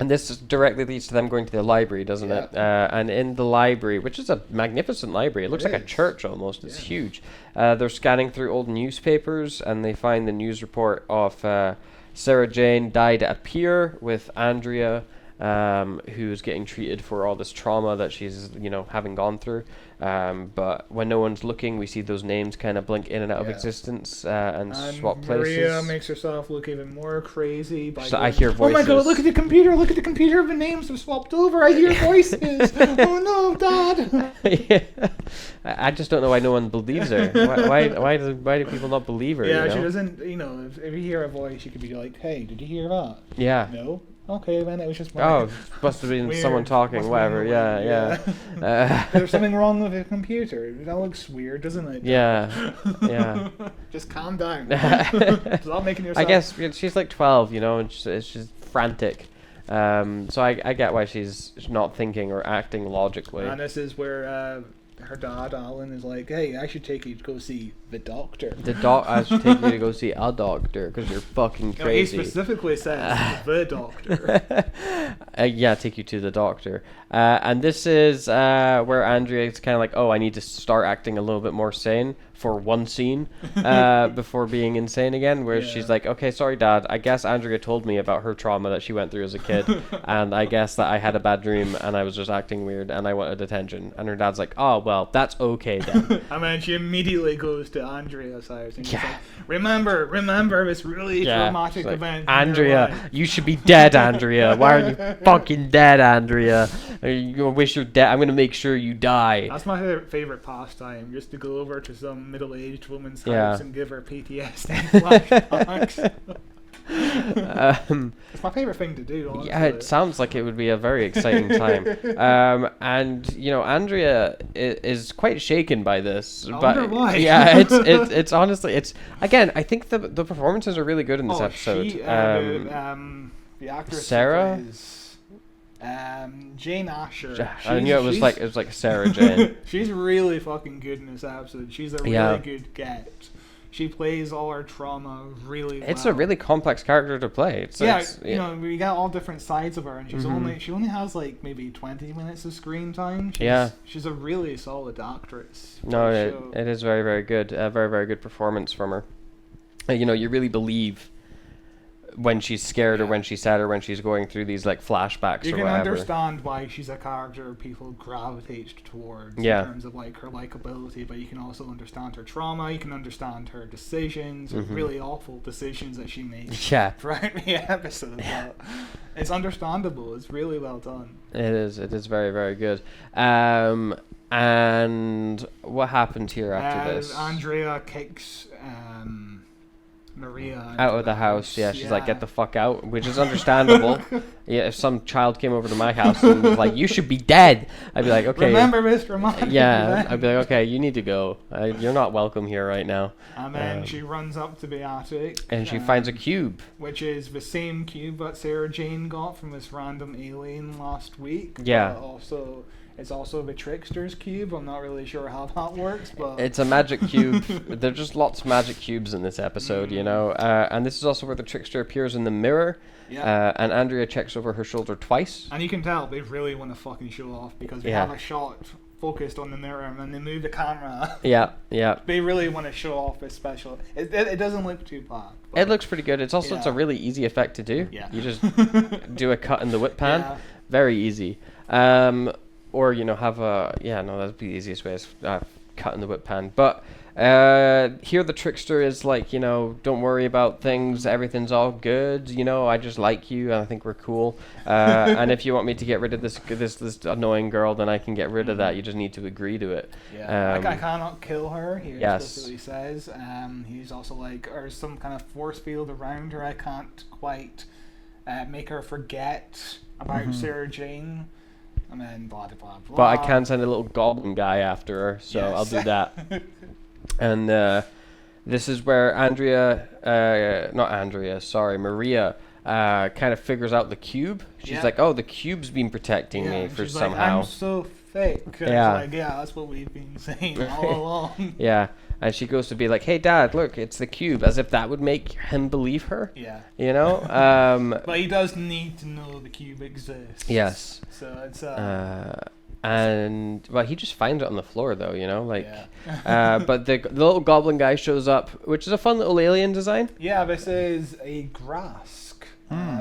And this directly leads to them going to the library, doesn't it? And in the library, which is a magnificent library, it looks like a church almost. It's huge. They're scanning through old newspapers, and they find the news report of Sarah Jane died at a pier with Andrea, who's getting treated for all this trauma that she's, having gone through. But when no one's looking, we see those names kind of blink in and out of existence and swap places. Maria makes herself look even more crazy. I hear voices. Oh my god, look at the computer, the names have swapped over, I hear voices. Oh no, Dad. Yeah. I just don't know why no one believes her. Why do people not believe her? Yeah, she doesn't, if you hear a voice, you could be like, hey, did you hear that? Yeah. No? Okay, then it was just must have been someone talking, whatever. Yeah. There's something wrong with the computer. That looks weird, doesn't it? Yeah. Just calm down. Stop making yourself. I guess she's like 12, and she's frantic. So I get why she's not thinking or acting logically. And this is where her dad, Alan, is like, hey, I should take you to go see the doctor. I should take you to go see a doctor because you're fucking crazy. No, he specifically says the doctor. Take you to the doctor. And this is where Andrea is kind of like, oh, I need to start acting a little bit more sane for one scene before being insane again, where she's like, okay, sorry, Dad, I guess Andrea told me about her trauma that she went through as a kid, and I guess that I had a bad dream and I was just acting weird and I wanted attention. And her dad's like, oh, well, that's okay then. I mean, she immediately goes to Andrea's house and she's like, remember this really traumatic event. Andrea, you should be dead, Andrea. Why are you fucking dead, Andrea? You wish you're dead. I'm going to make sure you die. That's my favorite pastime, just to go over to some middle-aged woman's house and give her PTSD flashbacks. It's my favorite thing to do, honestly. Yeah, it sounds like it would be a very exciting time. And Andrea is quite shaken by this. I wonder why. Yeah, it's honestly, again, I think the performances are really good in this episode. The actress Sarah? Jane Asher. I knew it was like Sarah Jane. She's really fucking good in this episode. She's a really good get. She plays all her trauma really well. It's a really complex character to play. We got all different sides of her, and she only has like maybe 20 minutes of screen time. She's a really solid actress. No, it is very, very good. A very, very good performance from her. You really believe when she's scared or when she's sad or when she's going through these like flashbacks You or can whatever. understand why she's a character people gravitate towards Yeah. in terms of like her likability, but you can also understand her trauma. You can understand her decisions, her really awful decisions that she makes Yeah, throughout the episode. But it's understandable. It's really well done. it is. It is very, very good. And what happened here after this? Andrea kicks Maria Out of the house, yeah. She's like, get the fuck out, which is understandable. Yeah, if some child came over to my house and was like, you should be dead, I'd be like, okay. Remember, Mr. Mike. Yeah, I'd be like, okay, you need to go. You're not welcome here right now. And then she runs up to the attic. And she finds a cube. Which is the same cube that Sarah Jane got from this random alien last week. Yeah. But it's also the Trickster's cube. I'm not really sure how that works, but It's a magic cube. There's just lots of magic cubes in this episode, you know. And this is also where the Trickster appears in the mirror. Yeah. And Andrea checks over her shoulder twice. And you can tell they really want to fucking show off because we Yeah. have a shot focused on the mirror and then they move the camera. Yeah, yeah. They really want to show off this special. It doesn't look too bad. but- It looks pretty good. It's also it's a Yeah. really easy effect to do. Yeah. You just do a cut in the whip pan. Yeah. Very easy. Or, you know, have a... Yeah, no, that'd be the easiest way is cut in the whip pan. But here the Trickster is like, you know, don't worry about things. Everything's all good. You know, I just like you and I think we're cool. And if you want me to get rid of this annoying girl, then I can get rid of that. You just need to agree to it. Yeah, I cannot kill her. He Yes. explicitly says. He's also like, there's some kind of force field around her. I can't quite make her forget about Sarah Jane. And then blah, blah, blah. But I can send a little goblin guy after her, so I'll do that. And this is where Maria kind of figures out the cube. She's Yeah. like, oh, the cube's been protecting Yeah, me and for she's somehow. Like, I'm so thick. And Yeah. it's like, yeah, that's what we've been saying all along. Yeah, and she goes to be like, hey, Dad, look, it's the cube, as if that would make him believe her, Yeah. you know? But he does need to know the cube exists. Yes. So it's And well, he just finds it on the floor, though, you know, like. yeah. But the little goblin guy shows up, which is a fun little alien design. Yeah, this is a Grask.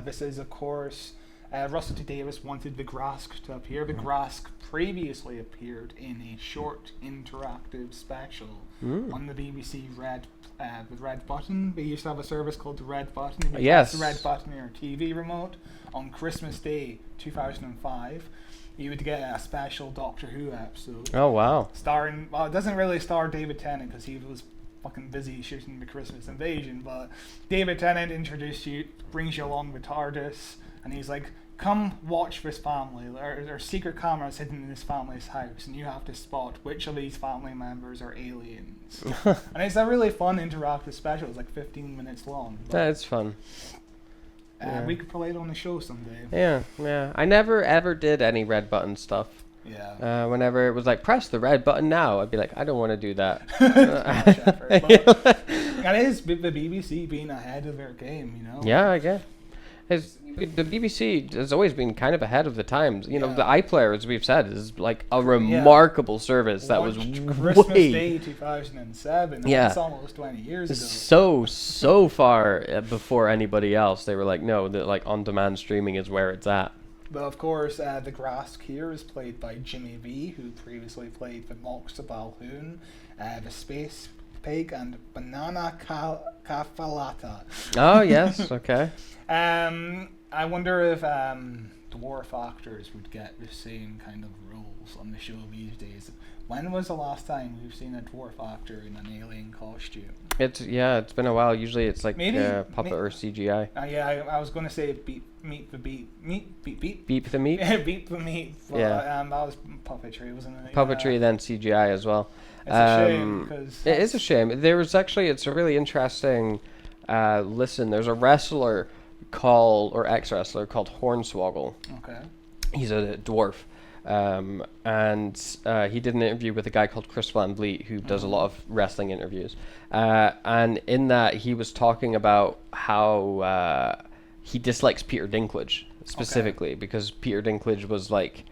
This is, of course, Russell T. Davies wanted the Grask to appear. The Grask previously appeared in a short interactive special on the BBC the Red Button. They used to have a service called the Red Button. You could Yes. press the Red Button on your TV remote on Christmas Day 2005. You would get a special Doctor Who episode. Oh, wow. Starring, well, it doesn't really star David Tennant because he was fucking busy shooting the Christmas Invasion, but David Tennant brings you along with TARDIS, and he's like, come watch this family. There are secret cameras hidden in this family's house, and you have to spot which of these family members are aliens. And it's a really fun interactive special. It's like 15 minutes long. That's fun. Yeah. We could play it on the show someday. Yeah, yeah. I never ever did any red button stuff. Yeah. Whenever it was like, press the red button now, I'd be like, I don't want to do that. But that is the BBC being ahead of their game, you know? Yeah, I guess. The BBC has always been kind of ahead of the times. You know, Yeah. the iPlayer, as we've said, is like a remarkable service that was Launched Christmas way Day 2007. Yeah. That's almost 20 years so ago. far before anybody else. They were like, no, that like on-demand streaming is where it's at. But of course, the Grask here is played by Jimmy V, who previously played the Mox the Balhoun, the Space Pig, and Banana Cafalata. Oh yes, okay. I wonder if dwarf actors would get the same kind of roles on the show these days. When was the last time we've seen a dwarf actor in an alien costume? It's been a while. Usually it's like Maybe- puppet or CGI. Yeah, I was going to say beep the meat. Beep the meat. Beep the meat. But, Yeah. that was puppetry, wasn't it? Puppetry, then CGI as well. It's a shame because It is a shame. There was actually, it's a really interesting listen. There's a wrestler ex-wrestler called Hornswoggle. Okay. He's a dwarf. And he did an interview with a guy called Chris Van Vliet, who does a lot of wrestling interviews. And in that, he was talking about how he dislikes Peter Dinklage specifically, because Peter Dinklage was like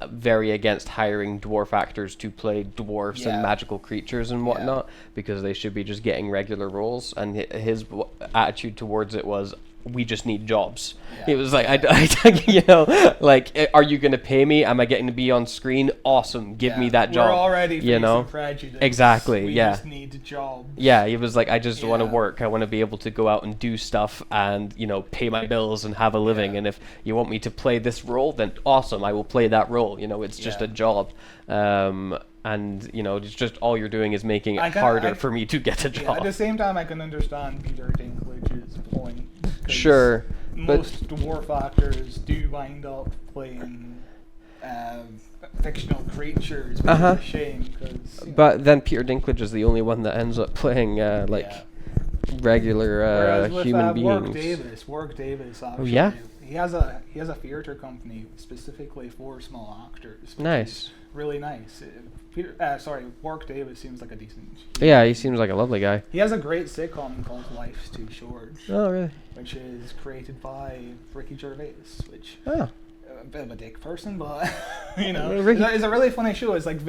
very against hiring dwarf actors to play dwarfs and magical creatures and whatnot, because they should be just getting regular roles. And his attitude towards it was, we just need jobs. Yeah. It was like, you know, like, are you going to pay me? Am I getting to be on screen? Awesome. Give me that job. We're already facing you know? prejudice. Exactly, we yeah. just need a job. Yeah, he was like, I just want to Yeah. work. I want to be able to go out and do stuff and, you know, pay my bills and have a living. Yeah. And if you want me to play this role, then awesome, I will play that role. You know, it's just Yeah. a job. And, you know, it's just all you're doing is making it I harder for me to get a Yeah, job. at the same time, I can understand Peter Dinklage's point. 'cause Sure, but- most dwarf actors do wind up playing fictional creatures, which Uh-huh. is a shame. Cause, But then Peter Dinklage is the only one that ends up playing, like, yeah. regular Whereas with human Warwick beings. Davis actually, yeah? he has a theater company specifically for small actors. which Nice. is really nice. Warwick Davis seems like a decent. Yeah, he seems like a lovely guy. He has a great sitcom called Life's Too Short, Oh, really? which is created by Ricky Gervais, which Oh. a bit of a dick person, but you know, Ricky- it's a really funny show. It's like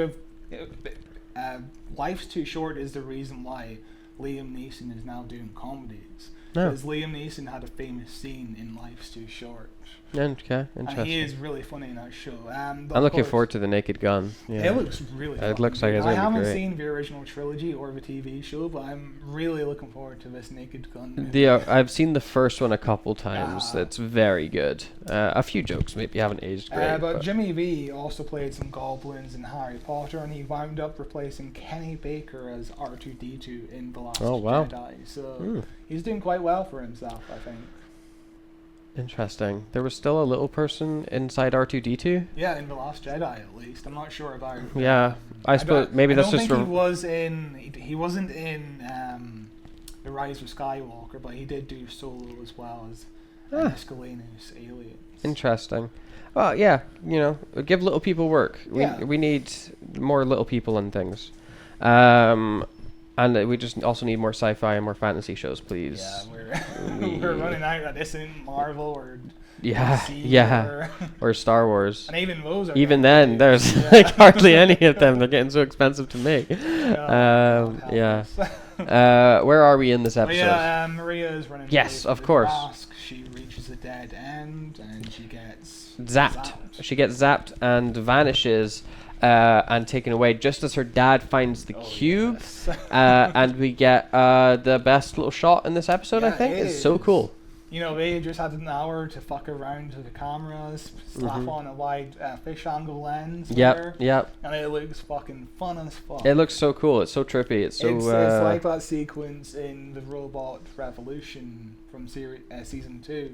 Life's Too Short is the reason why Liam Neeson is now doing comedies. No. Because Liam Neeson had a famous scene in Life's Too Short. Okay, And he interesting. is really funny in that show. But I'm of looking course, forward to The Naked Gun. Yeah. It looks really It fun. looks like it's I gonna be haven't great. seen the original trilogy or the TV show, but I'm really looking forward to this Naked Gun movie. I've seen the first one a couple times. Ah. It's very good. A few jokes maybe haven't aged great. But Jimmy V also played some goblins in Harry Potter, and he wound up replacing Kenny Baker as R2-D2 in The Last Oh, wow. Jedi. So Hmm. he's doing quite well for himself, I think. Interesting. There was still a little person inside R2-D2? Yeah, in The Last Jedi at least. I'm not sure about. Yeah, I suppose maybe that's don't just think he wasn't in The Rise of Skywalker, but he did do Solo as well as Escalanus aliens. interesting. Well, yeah, you know, give little people work. Yeah. We need more little people and things. And we just also need more sci-fi and more fantasy shows, please. Yeah, We- we're running out of this in Marvel or Yeah, DC yeah. or- Or Star Wars. and even those are Even getting then, there's big. like hardly any of them. They're getting so expensive to make. God Yeah. help us. Where are we in this But episode? yeah, Maria is running. Yes, away of from the course. task. She reaches a dead end and she gets Zapped. She gets zapped and vanishes and taken away just as her dad finds the Oh, cube. yes. And we get the best little shot in this episode, I Yeah, think. it It's so is. cool. You know, they just had an hour to fuck around with the cameras, slap on a wide fish angle lens. there, Yep. And it looks fucking fun as fuck. It looks so cool. It's so trippy. It's so. It's like that sequence in the Robot Revolution from season 2,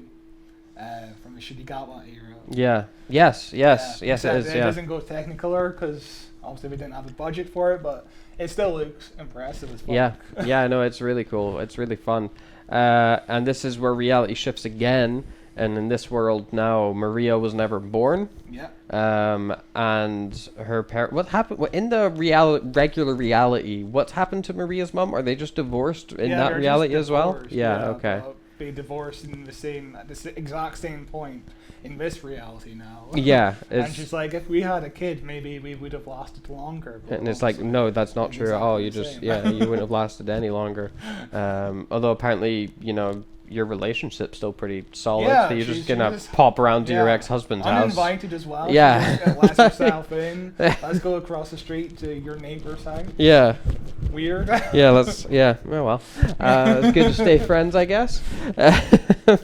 from the Shidigawa era. Yeah. Yes. Yes. Yeah, Yes. It except is. It Yeah. doesn't go Technicolor because obviously we didn't have a budget for it, but it still looks impressive as fuck. Yeah. Yeah. No, it's really cool. It's really fun. And this is where reality shifts again. And in this world now, Maria was never born. Yeah. And her parent. What happened? What in the regular reality? What happened to Maria's mom? Are they just divorced in Yeah, that they're just reality as well? divorced, Yeah. Okay. but They divorced in at the exact same point in this reality now. Yeah. And It's, she's like, if we had a kid, maybe we would have lasted longer. but and it's like, obviously no, that's not it's true at all. exactly You the just, same. yeah, you wouldn't have lasted any longer. Although apparently, you know, your relationship's still pretty solid. Yeah, so you're just she's gonna just- pop around to your Yeah. ex-husband's house. Uninvited as well. Yeah. She just lets herself in. Let's go across the street to your neighbor's house. Yeah. Weird. Yeah. Let's. Yeah. Oh well. It's good to stay friends, I guess. But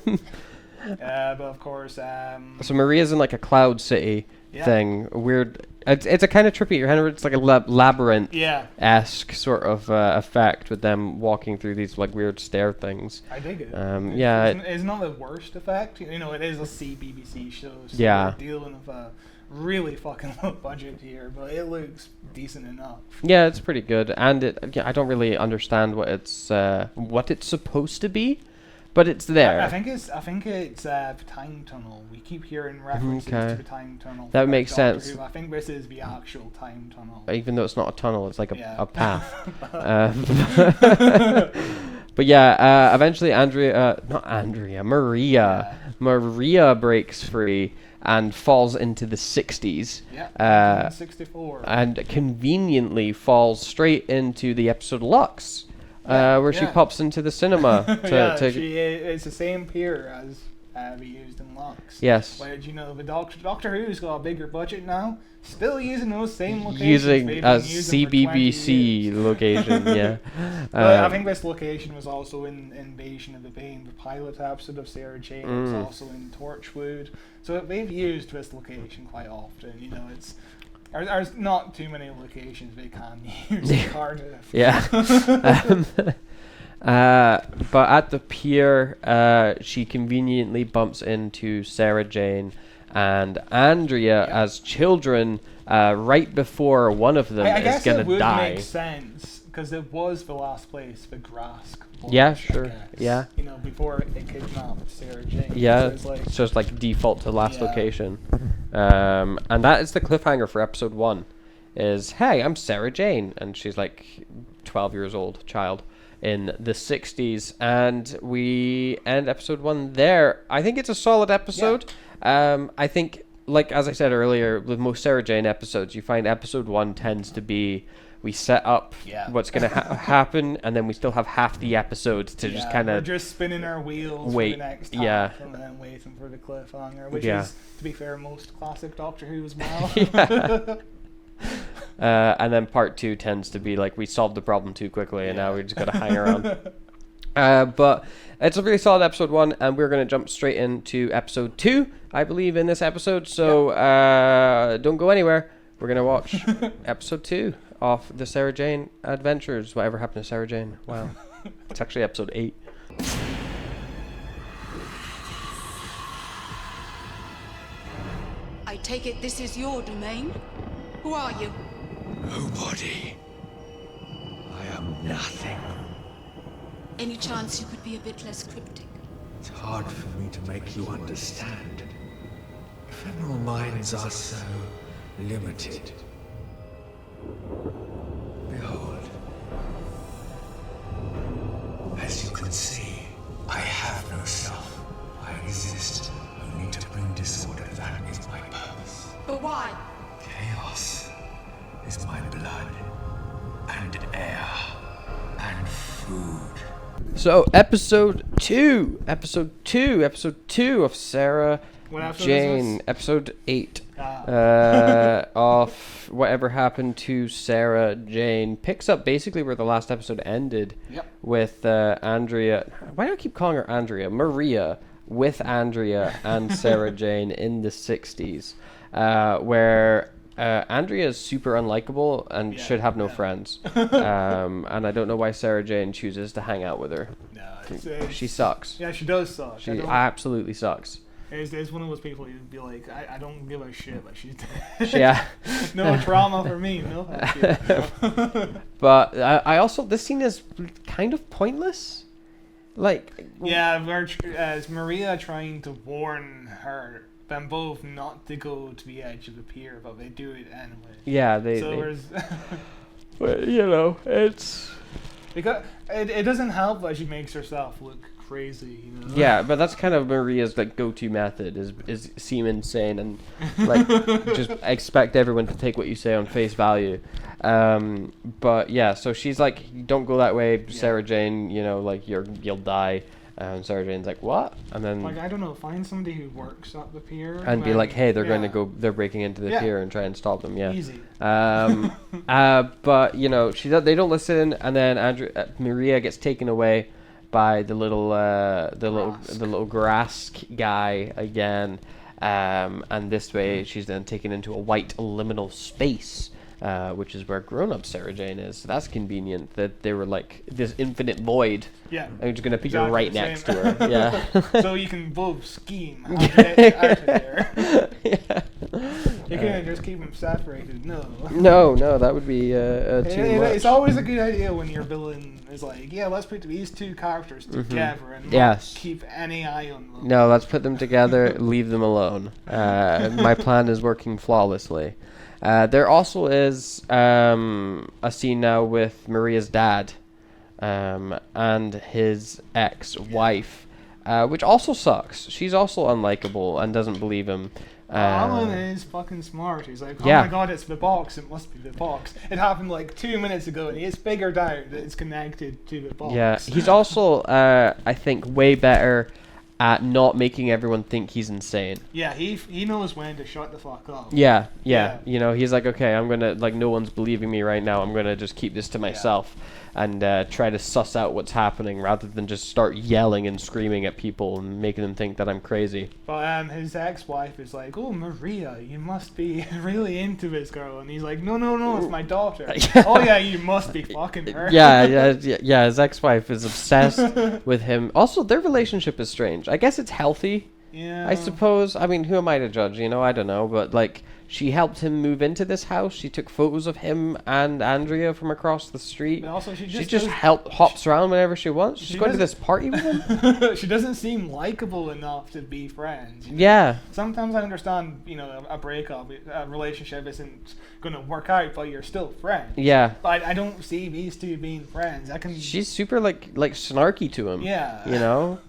of course, So Maria's in like a cloud city Yeah. thing. Weird. It's a kind of trippy. It's like a labyrinth. yeah, Esque sort of effect with them walking through these like weird stair things. I dig it. Yeah, It's not the worst effect. You know, it is a CBBC show, so Yeah. we're dealing with a really fucking low budget here, but it looks decent enough. Yeah, it's pretty good, and I don't really understand what it's supposed to be, but it's there. I think it's the time tunnel. We keep hearing references Okay. to the time tunnel. That from makes Doctor sense. Who. I think this is the actual time tunnel. Even though it's not a tunnel, it's like Yeah. a path. But yeah, eventually Maria breaks free and falls into the 60s. Yeah, 64. And conveniently falls straight into the episode Lux. where she Yeah. pops into the cinema to it's the same pier as we used in Lux. yes. But you know, the Doctor Who's got a bigger budget now, still using those same locations. Using they've a been using for 20 CBBC years. location, yeah. But I think this location was also in Invasion of the Bane, the pilot episode of Sarah Jane. It's also in Torchwood. So they've used this location quite often. You know, there's not too many locations they can use in Cardiff. Yeah. But at the pier, she conveniently bumps into Sarah Jane and Andrea as children right before one of them I is guess going it to would die. make sense because it was the last place the Grask was, Yeah, I sure. guess. Yeah. You know, before it kidnapped Sarah Jane. Yeah, So it's like, so it's like default to last Yeah. location. And that is the cliffhanger for episode 1. Is, hey, I'm Sarah Jane. And she's like 12 years old, child, in the 60s. And we end episode 1 there. I think it's a solid episode. I think, like, as I said earlier, with most Sarah Jane episodes, you find episode 1 tends to be, we set up what's going to happen, and then we still have half the episode to just kind we're of just spinning our wheels wait, for the next yeah. half and then waiting for the cliffhanger, which Yeah. is, to be fair, most classic Doctor Who as well. And then part 2 tends to be like, we solved the problem too quickly, and now we just got to hang around. But it's a really solid episode 1, and we're going to jump straight into episode 2, I believe, in this episode. So don't go anywhere. We're going to watch episode 2 of the Sarah Jane Adventures. Whatever happened to Sarah Jane? Wow. It's actually episode 8. I take it this is your domain? Who are you? Nobody. I am nothing. Any chance you could be a bit less cryptic? It's hard for me to make you understand. Ephemeral minds are so limited. Behold. As you can see, I have no self. I exist only to bring disorder. That is my purpose. But why? Chaos is my blood, and air, and food. So episode 2 of Sarah What episode Jane, is this? episode 8 Ah. of Whatever Happened to Sarah Jane, picks up basically where the last episode ended. Yep. With Andrea. Why do I keep calling her Andrea? Maria, with Andrea and Sarah Jane in the 60s, where Andrea is super unlikable and should have no friends. And I don't know why Sarah Jane chooses to hang out with her. No, it's, She sucks. Yeah, she does suck. She absolutely sucks. It's one of those people you'd be like, I don't give a shit. Like, she's Yeah. no trauma for me. No, thank you. But I also, this scene is kind of pointless. Like, Yeah, as Maria trying to warn her, them both not to go to the edge of the pier, but they do it anyway. yeah, they So there's but, you know, it's because it doesn't help that she makes herself look crazy. You know? yeah, but that's kind of Maria's like go-to method is seem insane and like just expect everyone to take what you say on face value. But yeah, so she's like, don't go that way, Sarah Jane. You know, like you'll die. And Sarah Jane's like, what? And then Like, I don't know, find somebody who works at the pier and be like, hey, they're going to yeah, go, they're breaking into the Yeah. pier and try and stop them. Yeah. easy. But you know, they don't listen, and then Maria gets taken away by the little Grask guy again, and this way she's then taken into a white liminal space, which is where grown-up Sarah Jane is. So that's convenient that they were like this infinite void. Yeah. I'm just gonna put you Exactly right the next same. to her. Yeah. So you can both scheme how to get out of there. Yeah. You can't just keep them separated. No. No, that would be too much. It's always a good idea when your villain is like, yeah, let's put these two characters together and not Yes. keep any eye on them. No, let's put them together, leave them alone. My plan is working flawlessly. There also is a scene now with Maria's dad and his ex-wife, which also sucks. She's also unlikable and doesn't believe him. Alan is fucking smart. He's like, oh Yeah. my god, it's the box. It must be the box. It happened like 2 minutes ago, and he's figured out that it's connected to the box. Yeah, he's also, I think, way better at not making everyone think he's insane. Yeah, he knows when to shut the fuck up. Yeah. Yeah. You know, he's like, okay, I'm gonna, like, no one's believing me right now. I'm gonna just keep this to myself and try to suss out what's happening rather than just start yelling and screaming at people and making them think that I'm crazy. But his ex-wife is like, oh, Maria, you must be really into this girl. And he's like, no, it's my daughter. Oh, yeah, you must be fucking her. Yeah. His ex-wife is obsessed with him. Also, their relationship is strange. I guess it's healthy. Yeah. I suppose. I mean, who am I to judge? You know, I don't know. But like, she helped him move into this house. She took photos of him and Andrea from across the street. But also, She just hops around whenever she wants. She's going to this party with him. She doesn't seem likable enough to be friends. You know? Yeah. Sometimes I understand, you know, a breakup, a relationship isn't going to work out, but you're still friends. Yeah. But I don't see these two being friends. She's super like snarky to him. Yeah. You know.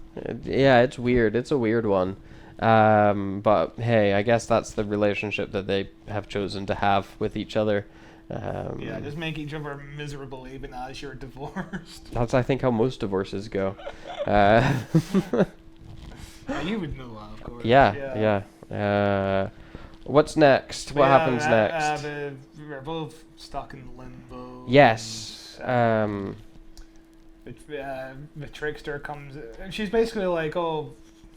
Yeah, it's weird. It's a weird one. But hey, I guess that's the relationship that they have chosen to have with each other. Yeah, just make each other miserable even as you're divorced. That's, I think, how most divorces go. You would know that, of course. Yeah. What's next? What happens next? We're both stuck in limbo. Yes. The trickster comes. She's basically like, oh,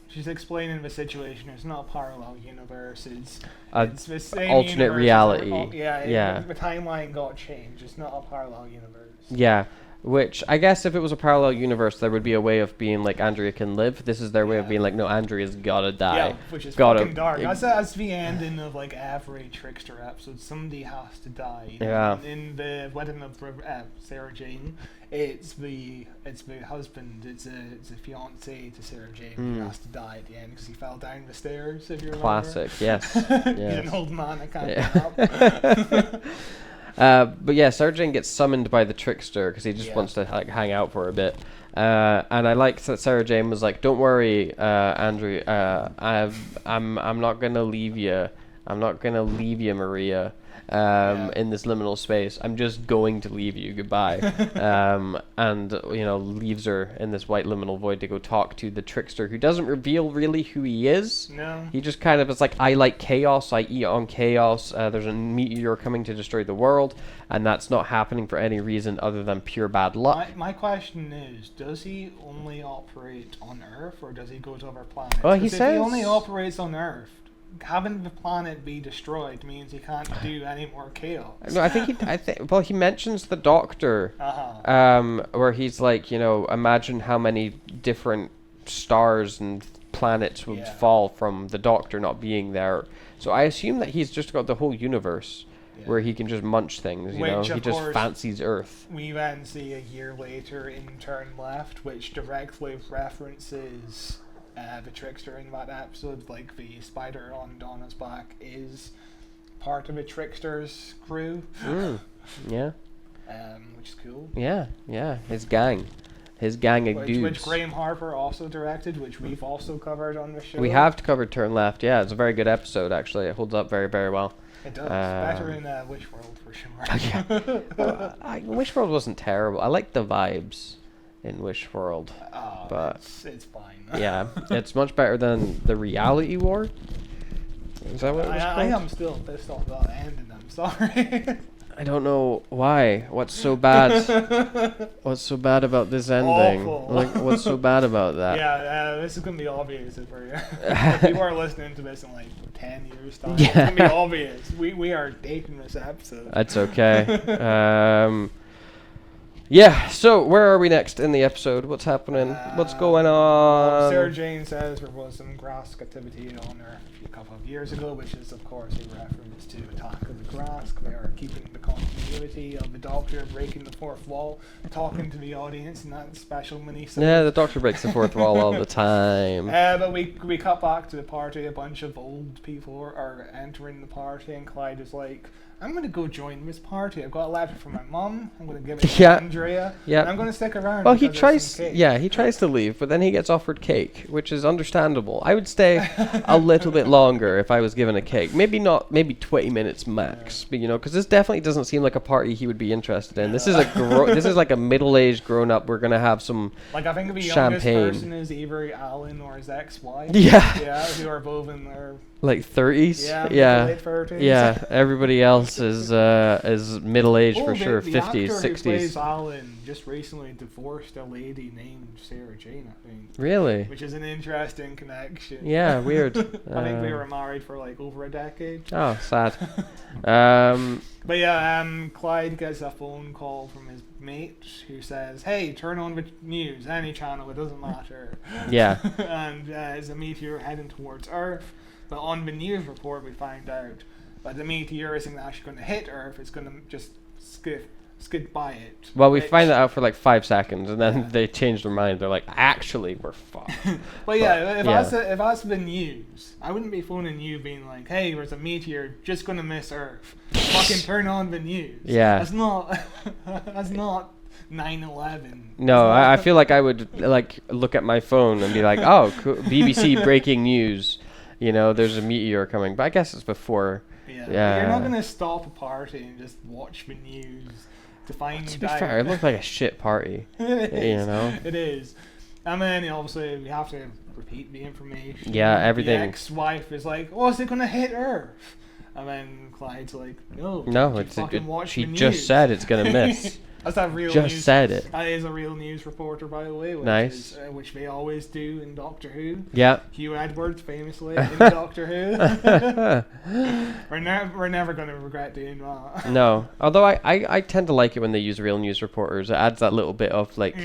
she's explaining the situation. It's not a parallel universe. It's the same alternate universe. reality. Yeah. The timeline got changed. It's not a parallel universe. Yeah. Which, I guess if it was a parallel universe, there would be a way of being like, Andrea can live. This is their way of being like, no, Andrea's gotta die. Yeah, which is fucking dark. That's the ending of like every Trickster episode. Somebody has to die. You know? Yeah. In the wedding of Sarah Jane, it's the husband. It's a fiance to Sarah Jane who has to die at the end because he fell down the stairs. If you remember. Classic. Yes. He's Yes. an old man. I can't get up. But yeah, Sarah Jane gets summoned by the trickster because he just wants to like hang out for a bit. And I liked that Sarah Jane was like, "Don't worry, Andrew. I'm not gonna leave you. I'm not gonna leave you, Maria. In this liminal space. I'm just going to leave you. Goodbye." And leaves her in this white liminal void to go talk to the trickster, who doesn't reveal really who he is. No. He just kind of is like, I like chaos. I eat on chaos. There's a meteor coming to destroy the world, and that's not happening for any reason other than pure bad luck. My question is, does he only operate on Earth, or does he go to other planets? Well, he 'Cause if says he only operates on Earth, having the planet be destroyed means he can't do any more chaos. No, I think he mentions the Doctor, where he's like, imagine how many different stars and planets would fall from the Doctor not being there. So I assume that he's just got the whole universe where he can just munch things. He just fancies Earth. We then see a year later in Turn Left, which directly references the trickster in that episode. Like, the spider on Donna's back is part of a trickster's crew. Yeah. Which is cool. Yeah. His gang of dudes. Which Graham Harper also directed, which we've also covered on the show. We have covered Turn Left. Yeah, it's a very good episode, actually. It holds up very, very well. It does. Better in Wishworld, for sure. Wishworld wasn't terrible. I like the vibes in Wishworld. But it's fine. Yeah, it's much better than the Reality War. Is that what it was called? I am still pissed off about the ending. I'm sorry. I don't know why. What's so bad? What's so bad about this ending? Awful. Like, what's so bad about that? Yeah, this is gonna be obvious if you are listening to this in like 10 years' time. It's gonna be obvious. We are dating this episode. That's okay. Yeah, so where are we next in the episode? What's happening? What's going on? Sarah Jane says there was some Grask activity on Earth a couple of years ago, which is, of course, a reference to Attack of the Grask. They are keeping the continuity of the Doctor, breaking the fourth wall, talking to the audience in that special mini-series. Yeah, the Doctor breaks the fourth wall all the time. But we cut back to the party. A bunch of old people are entering the party, and Clyde is like, I'm gonna go join this party. I've got a letter from my mum. I'm gonna give it to Yeah. Andrea. Yeah. And I'm gonna stick around. Well, he because there's tries. some cake. Yeah, he tries to leave, but then he gets offered cake, which is understandable. I would stay a little bit longer if I was given a cake. Maybe not. Maybe 20 minutes max. But because this definitely doesn't seem like a party he would be interested in. This is this is like a middle-aged grown-up. We're gonna have some. Like, I think the Champagne. youngest person is either Alan or his ex-wife. Yeah. Yeah, who are both in their Like 30s. yeah, late 30s. Yeah. Everybody else is middle-aged Oh, for sure. the 50s, actor who plays 60s. Alan just recently divorced a lady named Sarah Jane, I think. Really? Which is an interesting connection. Yeah. Weird. I think they were married for like over a decade. Oh, sad. But yeah, Clyde gets a phone call from his mate who says, "Hey, turn on the news, any channel, it doesn't matter." Yeah. And it's a meteor heading towards Earth. But on the news report, we find out that the meteor isn't actually going to hit Earth; it's going to just skid by it. Well, we which- find that out for like 5 seconds, and then they change their mind. They're like, actually, we're fucked. But yeah, if yeah. that's the news, I wouldn't be phoning you being like, "Hey, there's a meteor just gonna miss Earth." Fucking turn on the news. Yeah. That's not. That's not 9/11. No, I feel like I would like look at my phone and be like, oh, cool. BBC breaking news. There's a meteor coming. But I guess it's before. Yeah. Yeah. You're not gonna stop a party and just watch the news to find. To be fair, it looked like a shit party. It is. know? It is. And then obviously we have to repeat the information. Yeah, everything. The ex-wife is like, "Oh, is it gonna hit Earth?" And then Clyde's like, "No, No, you fucking watch she the just news." said it's gonna miss. That's a real Just news. said it. That is a real news reporter, by the way. Which Nice. Is, which they always do in Doctor Who. Yeah. Hugh Edwards, famously in Doctor Who. we're never going to regret doing that. No. Although I tend to like it when they use real news reporters. It adds that little bit of like,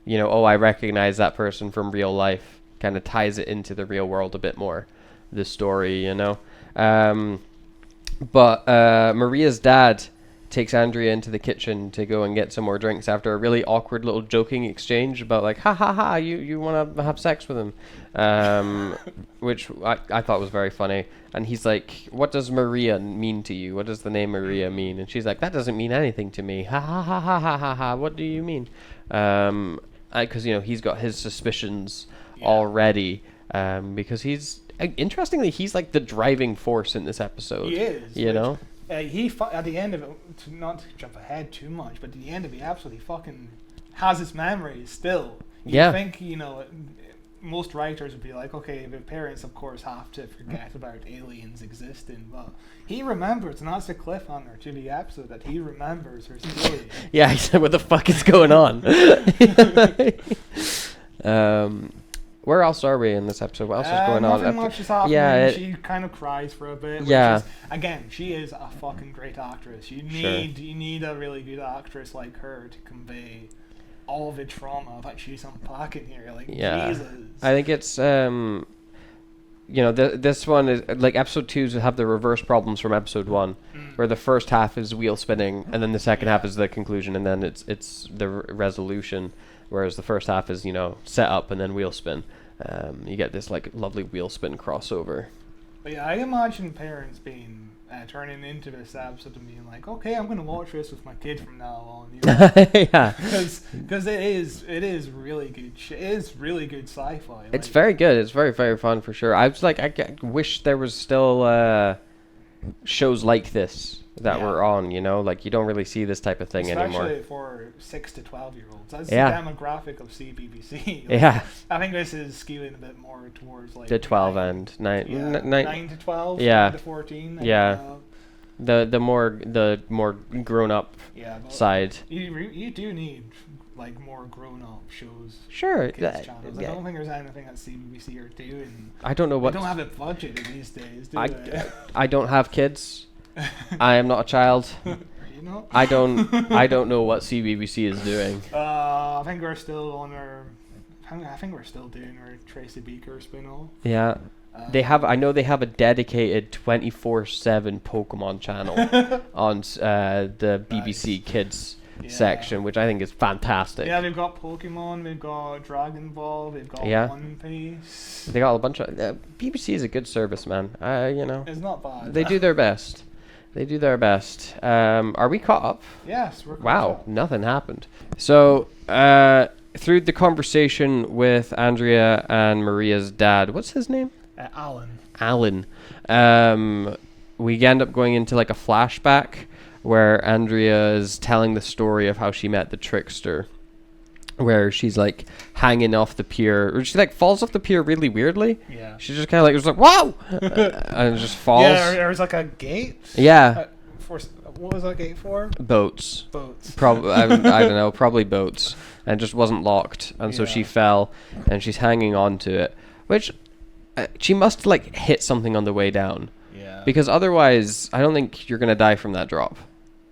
oh, I recognize that person from real life. Kind of ties it into the real world a bit more. The story, But Maria's dad takes Andrea into the kitchen to go and get some more drinks after a really awkward little joking exchange about like, ha ha ha, you want to have sex with him, which I thought was very funny. And he's like, what does Maria mean to you? What does the name Maria mean? And she's like, that doesn't mean anything to me. Ha ha ha ha ha ha ha. What do you mean? Because he's got his suspicions already, because he's interestingly he's like the driving force in this episode. He is. At the end of it, not to jump ahead too much, but at the end of it, he absolutely fucking has his memories still. You think, most writers would be like, okay, the parents, of course, have to forget about aliens existing, but he remembers, and that's the cliffhanger to the episode, that he remembers her story. Yeah, he said, what the fuck is going on? Where else are we in this episode? What else is going on? Nothing much is happening. Yeah, she kind of cries for a bit. Yeah. Which is, again, she is a fucking great actress. You need a really good actress like her to convey all the trauma that she's unpacking here. Like, Jesus. I think it's this one is like episode 2s have the reverse problems from episode 1, where the first half is wheel spinning, and then the second half is the conclusion, and then it's the resolution. Whereas the first half is, set up and then wheel spin. You get this like lovely wheel spin crossover. But yeah, I imagine parents being turning into this episode and being like, okay, I'm going to watch this with my kid from now on. Yeah. Because it is really good. It is really good sci-fi. It's very good. It's very, very fun for sure. I was like, I wish there was still shows like this that were on, like you don't really see this type of thing anymore. Especially for 6 to 12-year-olds. That's the demographic of CBBC. Yeah. I think this is skewing a bit more towards like the 12 and 9 to 12, yeah. 9 to 14. Yeah. The more grown up side. You do need like more grown up shows. Sure. Kids channels. I don't think there's anything that CBBC are doing. I don't know what. They don't have a budget these days, do they? I don't have kids. I am not a child. You know? I don't know what CBBC is doing. I think we're still on our. I think we're still doing our Tracy Beaker spin-off. Yeah. I know they have a dedicated 24/7 Pokemon channel on the BBC Kids section, which I think is fantastic. Yeah, they've got Pokemon, they've got Dragon Ball, they've got One Piece. They got a bunch of BBC is a good service, man. It's not bad. They do their best. They do their best. Are we caught up? Yes, we're Wow, nothing happened. So, through the conversation with Andrea and Maria's dad, what's his name? Alan. Alan. We end up going into like a flashback where Andrea is telling the story of how she met the trickster, where she's like hanging off the pier, or she like falls off the pier really weirdly. Yeah. She just kind of like was like, "Whoa!" and just falls. Yeah, there was like a gate. Yeah. What was that gate for? Boats. Boats. Probably, I don't know, probably boats, and it just wasn't locked, and so she Yeah. fell, and she's hanging on to it, which she must like hit something on the way down, Yeah. because otherwise, I don't think you're gonna die from that drop,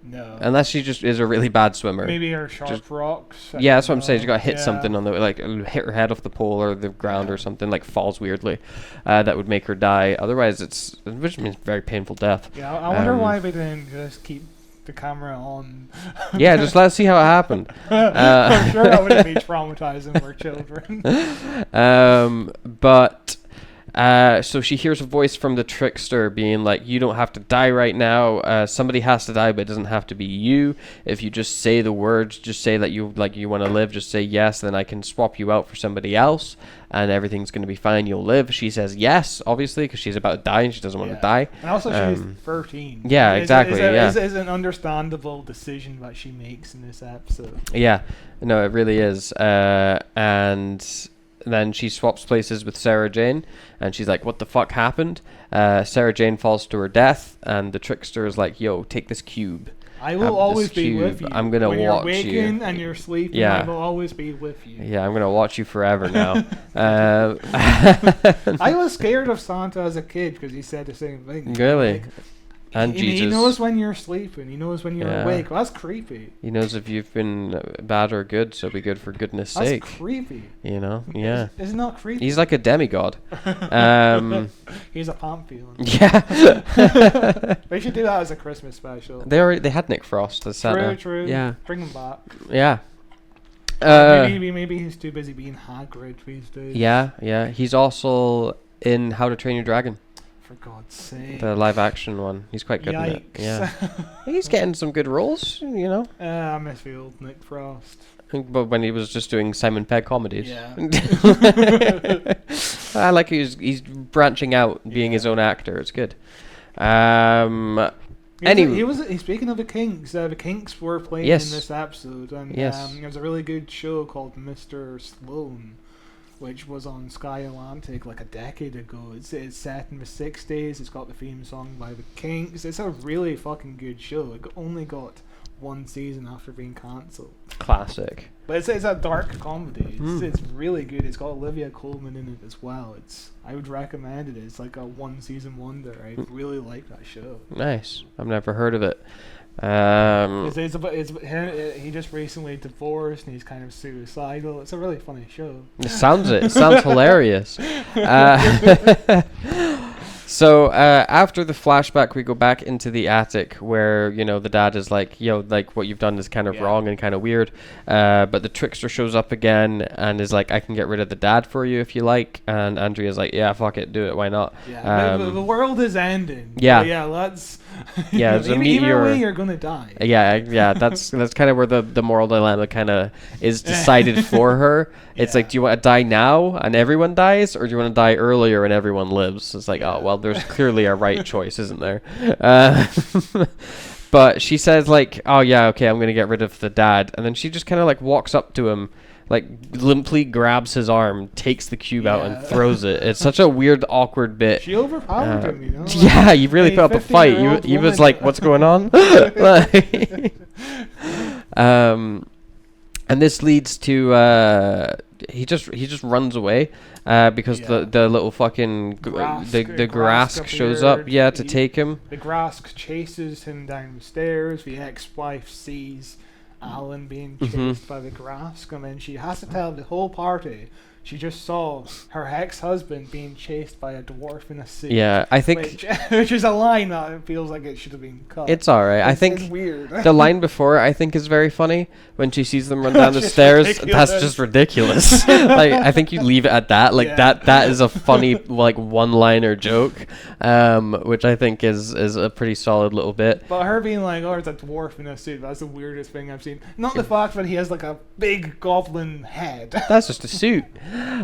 No. unless she just is a really bad swimmer. Maybe her sharp Just- rocks. Yeah, that's what I'm saying. She got hit Yeah. something on the like hit her head off the pole or the ground or something, like falls weirdly, that would make her die. Otherwise, which means very painful death. Yeah, I wonder Um, why they didn't just keep the camera on. Yeah, just let's see how it happened. I'm sure that would be traumatizing for children. But so she hears a voice from the trickster being like, "You don't have to die right now. Somebody has to die, but it doesn't have to be you. If you just say the words, just say that you want to live. Just say yes, then I can swap you out for somebody else, and everything's gonna be fine. You'll live." She says yes, obviously, because she's about to die and she doesn't want to die. And also, she's 13. yeah, exactly, yeah. Is an understandable decision that she makes in this episode. Yeah, no, it really is. And then she swaps places with Sarah Jane, and she's like, "What the fuck happened?" Sarah Jane falls to her death, and the trickster is like, "Yo, take this cube. I Have will this always be with cube. you. I'm gonna when watch you're you." waking and you're sleeping, Yeah. I will always be with you. Yeah, I'm gonna watch you forever now." I was scared of Santa as a kid because he said the same thing. Really? Like, And he Jesus. knows when you're sleeping. He knows when you're Yeah. awake. That's creepy. He knows if you've been bad or good, so be good for goodness That's sake. creepy. You know? Yeah. Isn't that creepy? He's like a demigod. He's a pantheon. Yeah. They should do that as a Christmas special. They had Nick Frost as Santa. True. Yeah. Bring him back. Yeah. Maybe he's too busy being Hagrid these days. Yeah. He's also in How to Train Your Dragon, For God's sake. the live action one. He's quite good in it. Yikes. Yeah. He's getting some good roles, you know. I miss the old Nick Frost. But when he was just doing Simon Pegg comedies. Yeah. I like he's branching out, being his own actor. It's good. Anyway, Speaking of the Kinks, the Kinks were playing Yes. in this episode, and Yes. there's a really good show called Mr. Sloan, which was on Sky Atlantic like a decade ago. It's set in the 60s. It's got the theme song by the Kinks. It's a really fucking good show. It only got one season after being cancelled. classic. But it's a dark comedy. Hmm. It's really good. It's got Olivia Colman in it as well. I would recommend it. It's like a one season wonder. I really like that show. Nice. I've never heard of it. He just recently divorced and he's kind of suicidal. It's a really funny show. It sounds hilarious. So after the flashback, we go back into the attic where, you know, the dad is like, "Yo, like what you've done is kind of wrong and kind of weird." But the trickster shows up again and is like, "I can get rid of the dad for you if you like." And Andrea's like, "Yeah, fuck it, do it. Why not?" Yeah, the world is ending. Yeah. But yeah, let's. Yeah, there's a either meteor. way, you're gonna die. Yeah. That's kind of where the moral dilemma kind of is decided for her. It's like, do you want to die now and everyone dies, or do you want to die earlier and everyone lives? It's like, oh well, there's clearly a right choice, isn't there? But she says like, "Oh yeah, okay, I'm gonna get rid of the dad," and then she just kind of like walks up to him, like limply grabs his arm, takes the cube out and throws it. It's such a weird, awkward bit. She overpowered him, you know. Yeah, you really Hey, put up a fight. 15-year-old He was woman. like, "What's going on?" And this leads to he just runs away because the little fucking the Grask shows up, appeared. to take him. The Grask chases him down the stairs. The ex-wife sees Alan being chased by the Grask, and then she has to tell the whole party she just saw her ex-husband being chased by a dwarf in a suit. Yeah, I think which is a line that feels like it should have been cut. it's alright. I think it's weird. the line before I think is very funny when she sees them run down the Just stairs. ridiculous. That's just ridiculous. Like I think you leave it at that. Like Yeah. that is a funny like one-liner joke, which I think is a pretty solid little bit. But her being like, "Oh, it's a dwarf in a suit," that's the weirdest thing I've seen. Not the fact that he has like a big goblin head. That's just a suit.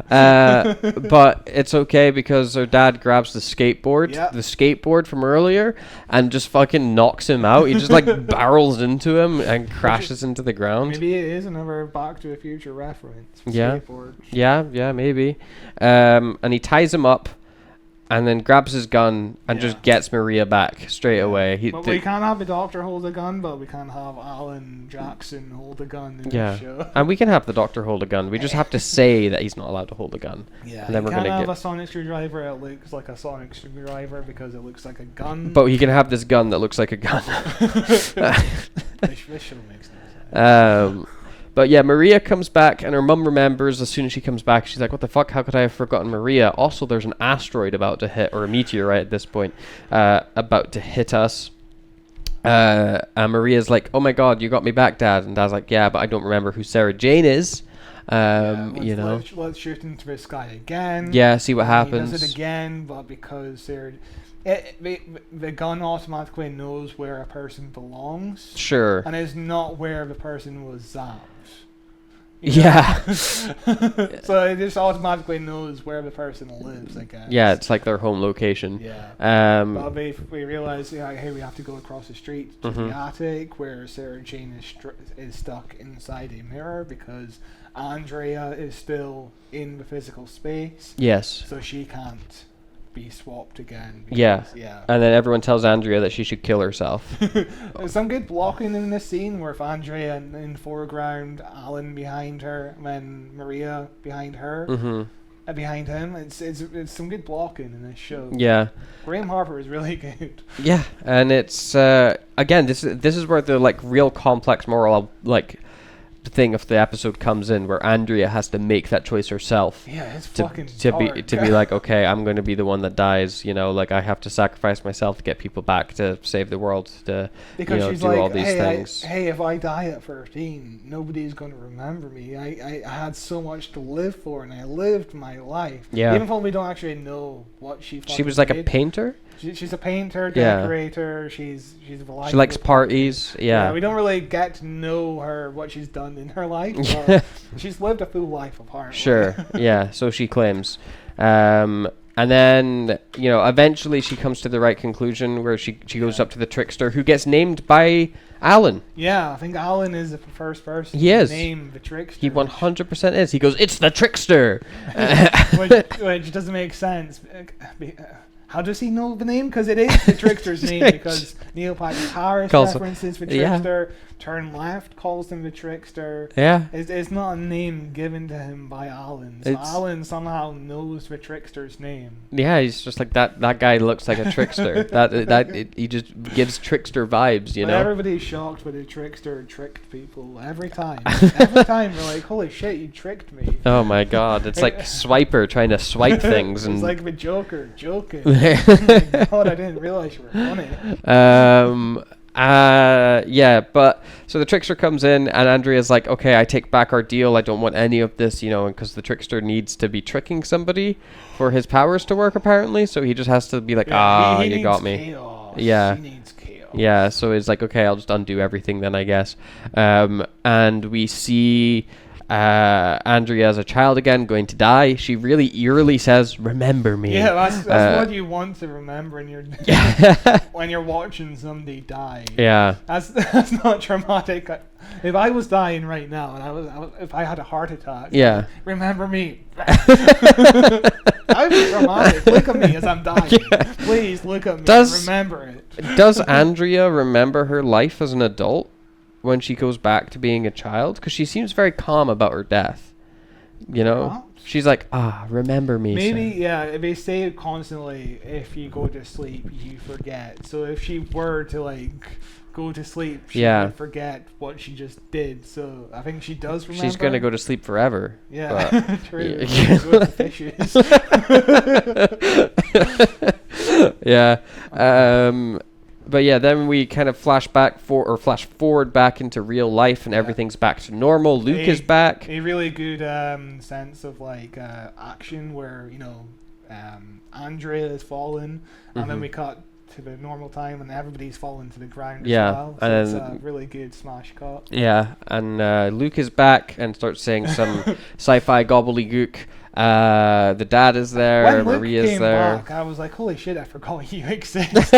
But it's okay because her dad grabs the skateboard from earlier, and just fucking knocks him out. He just like barrels into him and crashes into the ground. Maybe it is another Back to the Future reference. Yeah. Skateboard. Yeah, maybe. And he ties him up, and then grabs his gun and just gets Maria back straight away. But we can't have the Doctor hold a gun, but we can't have Alan Jackson hold a gun in the show. And we can have the Doctor hold a gun. We just have to say that he's not allowed to hold a gun. Yeah, and then we're can't gonna have get. a sonic screwdriver that looks like a sonic screwdriver because it looks like a gun. But he can have this gun that looks like a gun. This show makes no sense. But yeah, Maria comes back, and her mum remembers as soon as she comes back. She's like, "What the fuck? How could I have forgotten Maria?" Also, there's an asteroid about to hit, or a meteorite at this point, about to hit us. And Maria's like, "Oh my god, you got me back, Dad." And Dad's like, "Yeah, but I don't remember who Sarah Jane is." Let's shoot into the sky again. Yeah, see what He happens. does it again, but because the gun automatically knows where a person belongs, Sure. and is not where the person was zapped. Yeah. So it just automatically knows where the person lives, I guess. Yeah, it's like their home location. Yeah. But we realize, hey, we have to go across the street to Mm-hmm. the attic where Sarah Jane is stuck inside a mirror because Andrea is still in the physical space. Yes. So she can't be swapped again. Yeah. Yeah. And then everyone tells Andrea that she should kill herself. There's some good blocking in this scene where if Andrea in the foreground, Alan behind her, and then Maria behind her, Mm-hmm. Behind him. It's some good blocking in this show. Yeah. Graham Harper is really good. Yeah, and it's again, this is where the like real complex moral like thing of the episode comes in, where Andrea has to make that choice herself. Yeah, it's to fucking be dark. like, okay, I'm going to be the one that dies. You know, like I have to sacrifice myself to get people back, to save the world, to Because she's do like, all these hey, things. if I die at 13, nobody's going to remember me. I had so much to live for, and I lived my life. Yeah. Even though we don't actually know what she. She was like a did. painter. She's a painter, Yeah. decorator. She's a She likes parties. Yeah. we don't really get to know her what she's done in her life. But she's lived a full life apparently. Sure. Yeah. So she claims. And then, eventually she comes to the right conclusion where she goes up to the trickster, who gets named by Alan. Yeah, I think Alan is the first person He to is. name the trickster. He 100% is. He goes, "It's the trickster." which doesn't make sense. How does he know the name? Because it is the trickster's name. Because Neil Patrick Harris Calls him- references the yeah. trickster. Turn Left calls him the trickster. Yeah. It's not a name given to him by Alan. So It's- Alan somehow knows the trickster's name. Yeah, he's just like that guy looks like a trickster. He just gives trickster vibes, But know. everybody's shocked when the trickster tricked people every time. Every time they're like, "Holy shit, you tricked me!" Oh my god, it's like Swiper trying to swipe things, and It's like the Joker joking. Oh my God, I didn't realize you were funny. yeah, but so the trickster comes in, and Andrea's like, "Okay, I take back our deal. I don't want any of this, because the trickster needs to be tricking somebody for his powers to work, apparently. So he just has to be like, He you got needs me." Chaos. Yeah. He needs chaos. Yeah, so it's like, okay, I'll just undo everything then, I guess. And we see Andrea as a child again, going to die. She really eerily says, "Remember me." Yeah, that's what you want to remember when you're watching somebody die. Yeah. That's not traumatic. If I was dying right now and if I had a heart attack, Yeah. remember me. I'd be traumatic. Look at me as I'm dying. Yeah. Please look at me. Does- Remember it. Does Andrea remember her life as an adult when she goes back to being a child? Because she seems very calm about her death. Perhaps. She's like, remember me. Maybe, son." yeah, they say it constantly, if you go to sleep, you forget. So if she were to, go to sleep, she Yeah. would forget what she just did. So I think she does remember. She's gonna go to sleep forever. Yeah, but- true. Yeah. Go with the fishes. Yeah. But yeah, then we kind of flash forward back into real life, and everything's back to normal. Luke is back. A really good sense of like action where Andrea has fallen, and then we cut to the normal time, and everybody's fallen to the ground Yeah, as well. So and it's then- a really good smash cut. Yeah, and Luke is back and starts saying some sci-fi gobbledygook. The dad is there. When Luke Maria's came there. back, I was like, "Holy shit! I forgot you exist,"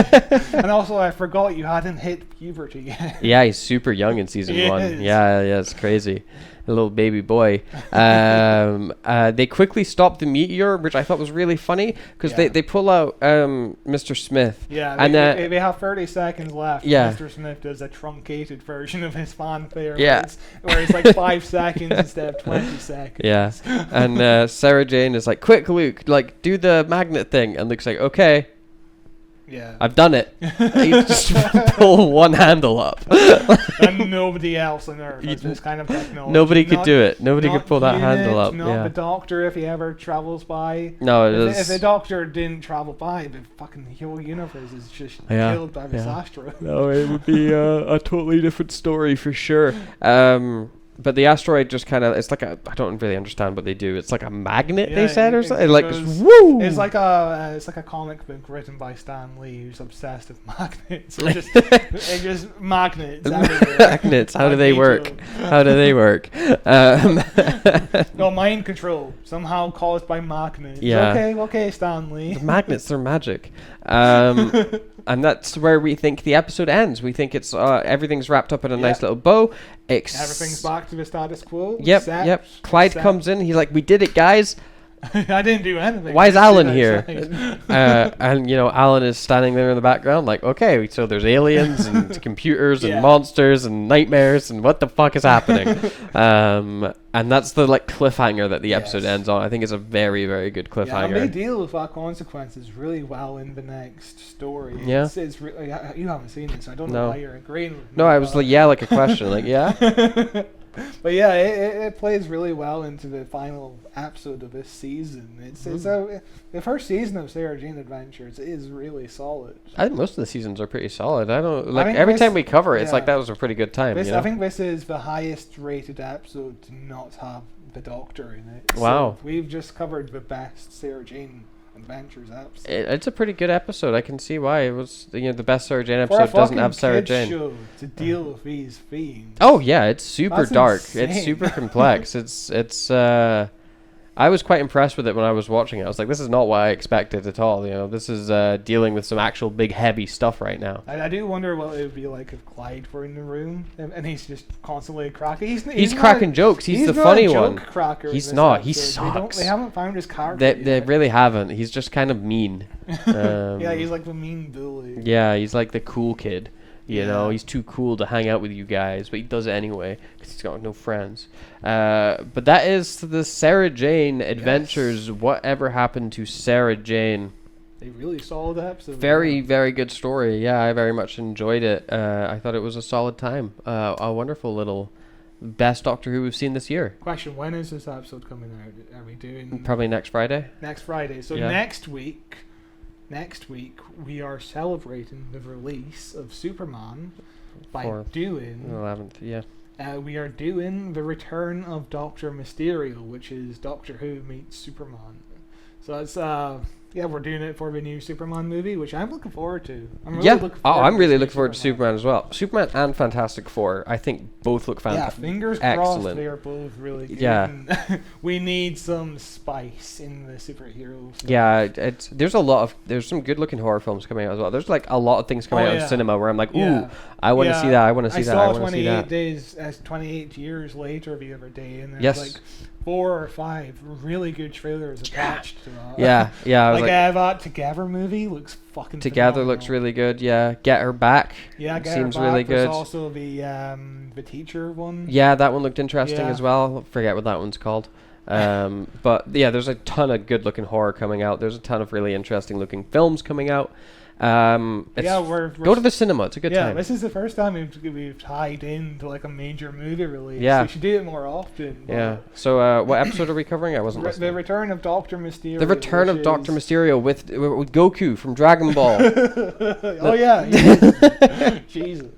and also I forgot you hadn't hit puberty yet. Yeah, he's super young in season He 1. is. Yeah, it's crazy. A little baby boy. They quickly stop the meteor, which I thought was really funny because Yeah. they pull out Mr. Smith. Yeah, and they have 30 seconds left. Yeah. Mr. Smith does a truncated version of his fanfare. Yeah. Where it's like 5 seconds instead of 20 seconds. Yeah, and Sarah Jane is like, "Quick, Luke, like do the magnet thing," and Luke's like, "Okay, Yeah. I've done it." He just pull one handle up. And nobody else on Earth has this kind of technology. Nobody could Not- do it. Nobody could not pull that Unit, handle up. Not Yeah. the Doctor if he ever travels by. No, it If is. the Doctor didn't travel by, the fucking whole universe is just Yeah, killed by this yeah. asteroid. No, it would be a totally different story for sure. But the asteroid just kind of, it's like I don't really understand what they do. It's like a magnet, they Yeah, said, or it something. Like, goes- just woo! It's like a comic book written by Stan Lee, who's obsessed with magnets. It's just magnets. everywhere. Magnets, how do they work? How do they work? No, mind control somehow caused by magnets. Yeah. Okay, Stan Lee. The magnets, they're magic. And that's where we think the episode ends. We think it's everything's wrapped up in a nice Yeah. little bow. Everything's back to the status quo. Yep, except- Clyde except- comes in. He's like, "We did it, guys." I didn't do anything. Why is I just Alan stood here? outside. And Alan is standing there in the background, like, okay, so there's aliens and computers and Yeah. monsters and nightmares and what the fuck is happening? And that's the cliffhanger that the episode Yes. ends on. I think it's a very, very good Yeah, and cliffhanger. they deal with that consequences really well in the next story. Yeah. It's you haven't seen it, so I don't No. know why you're agreeing with me. No, I was but- like a question, like, yeah. But yeah, it plays really well into the final episode of this season. It's the first season of Sarah Jane Adventures is really solid. I think most of the seasons are pretty solid. I don't think every this- time we cover it, it's yeah. like that was a pretty good time. This, you know? I think this is the highest rated episode to not have the Doctor in it. Wow. So we've just covered the best Sarah Jane Adventures episode. It's a pretty good episode. I can see why it was. The best Sarah Jane For a episode doesn't fucking have Sarah kids Jane. show to deal with these themes. Oh yeah, it's super That's dark. insane. It's super complex. It's. I was quite impressed with it when I was watching it. I was like, this is not what I expected at all. This is dealing with some actual big heavy stuff right now. I do wonder what it would be like if Clyde were in the room and he's just constantly cracking. He's not- cracking jokes. He's the not funny a joke one. Cracker in He's this not. He episode. sucks. They haven't found his character. They yet. really haven't. He's just kind of mean. Yeah, he's like the mean bully. Yeah, he's like the cool kid. Yeah. He's too cool to hang out with you guys, but he does it anyway because he's got no friends. But that is the Sarah Jane Adventures. Whatever happened to Sarah Jane? They really solid episode. Very, very good story. Yeah, I very much enjoyed it. I thought it was a solid time. A wonderful little best Doctor Who we've seen this year. Question: when is this episode coming out? Are we doing Probably next Friday. next Friday? So Yeah. next week we are celebrating the release of Superman by For doing 11th. Yeah. we are doing the return of Doctor Mysterio, which is Doctor Who meets Superman. So it's we're doing it for the new Superman movie, which I'm looking forward to. I'm really looking forward I'm to really this looking new forward to Superman as well. Superman and Fantastic Four, I think both look Yeah, fantastic. fingers crossed Excellent. they are both really good. Yeah. And we need some spice in the superhero stuff. Yeah, there's some good looking horror films coming out as well. There's like a lot of things coming out yeah. in cinema where I'm like, ooh, Yeah. I want to Yeah, see that. I want to see that. I saw want to see 28 that. days as 28 years later the other day, and there's Yes. like 4 or 5 really good trailers attached to that. Yeah, I was like, like, that Together movie looks fucking Together looks phenomenal. really good. Yeah, Get Her Back. Yeah, Get seems Her Back. really There's good. also the teacher one. Yeah, that one looked interesting Yeah. as well. Forget what that one's called. But yeah, there's a ton of good looking horror coming out. There's a ton of really interesting looking films coming out. we're go to the cinema. It's a good time. This is the first time we've tied into like a major movie release. Yeah. We should do it more often. Yeah. So what episode are we covering? I wasn't The listening. Return of Doctor Mysterio. The Return of Dr. Mysterio with Goku from Dragon Ball. Oh yeah. Jesus.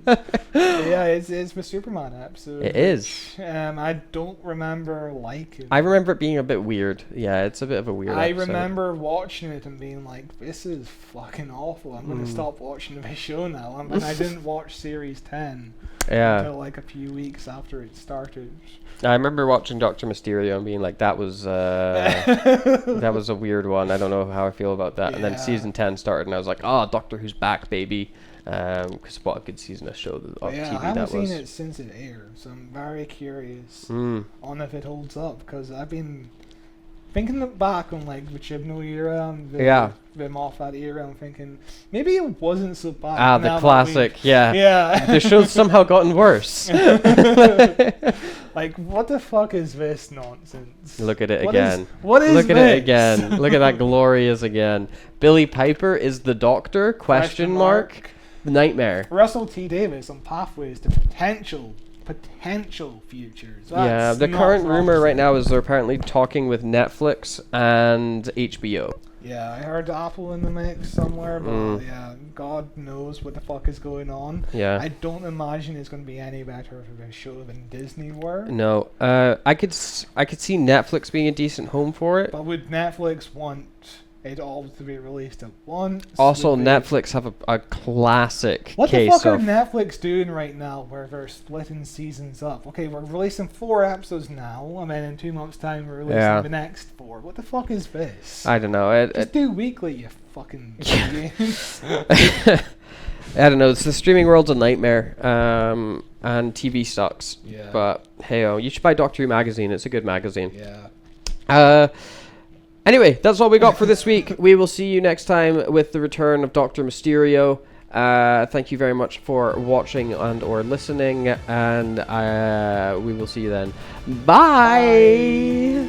Yeah, it's my Superman episode. It is. I don't remember liking. I remember it being a bit weird. Yeah, it's a bit of a weird I episode. remember watching it and being like, "This is fucking awful. I'm gonna stop watching this show now." And I didn't watch series 10 until like a few weeks after it started. I remember watching Dr. Mysterio and being like, that was that was a weird one. I don't know how I feel about that. And then Yeah. season 10 started and I was like, oh, Doctor Who's back, baby. Because what a good season of show of Yeah, TV I haven't that seen was. it since it aired, so I'm very curious Mm. on if it holds up, because I've been thinking back on like the Chibnall era and the Moffat era. I'm thinking maybe it wasn't so bad. Ah, now the that classic, yeah. Yeah. The show's somehow gotten worse. Like, what the fuck is this nonsense? Look at it What again. is- what is Look at this? it again. Look at that glorious again. Billy Piper is the Doctor? Question mark. Nightmare. Russell T Davies on Pathways to potential futures. Yeah, That's the not current rumor right promising. now is they're apparently talking with Netflix and HBO. Yeah, I heard Apple in the mix somewhere, but Mm. yeah, God knows what the fuck is going on. Yeah. I don't imagine it's going to be any better of a show than Disney were. No, I could see Netflix being a decent home for it. But would Netflix want it all to be released at once? Also, Would they- Netflix have a classic What the case fuck are of Netflix doing right now where they're splitting seasons up? Okay, we're releasing 4 episodes now, and then in 2 months' time we're releasing Yeah. the next 4. What the fuck is this? I don't know. Just do weekly, you fucking idiots. I don't know. It's the streaming world's a nightmare, and TV sucks. Yeah. But hey, you should buy Doctor Who magazine. It's a good magazine. Yeah. Anyway, that's all we got for this week. We will see you next time with the return of Dr. Mysterio. Thank you very much for watching and or listening, and we will see you then. Bye.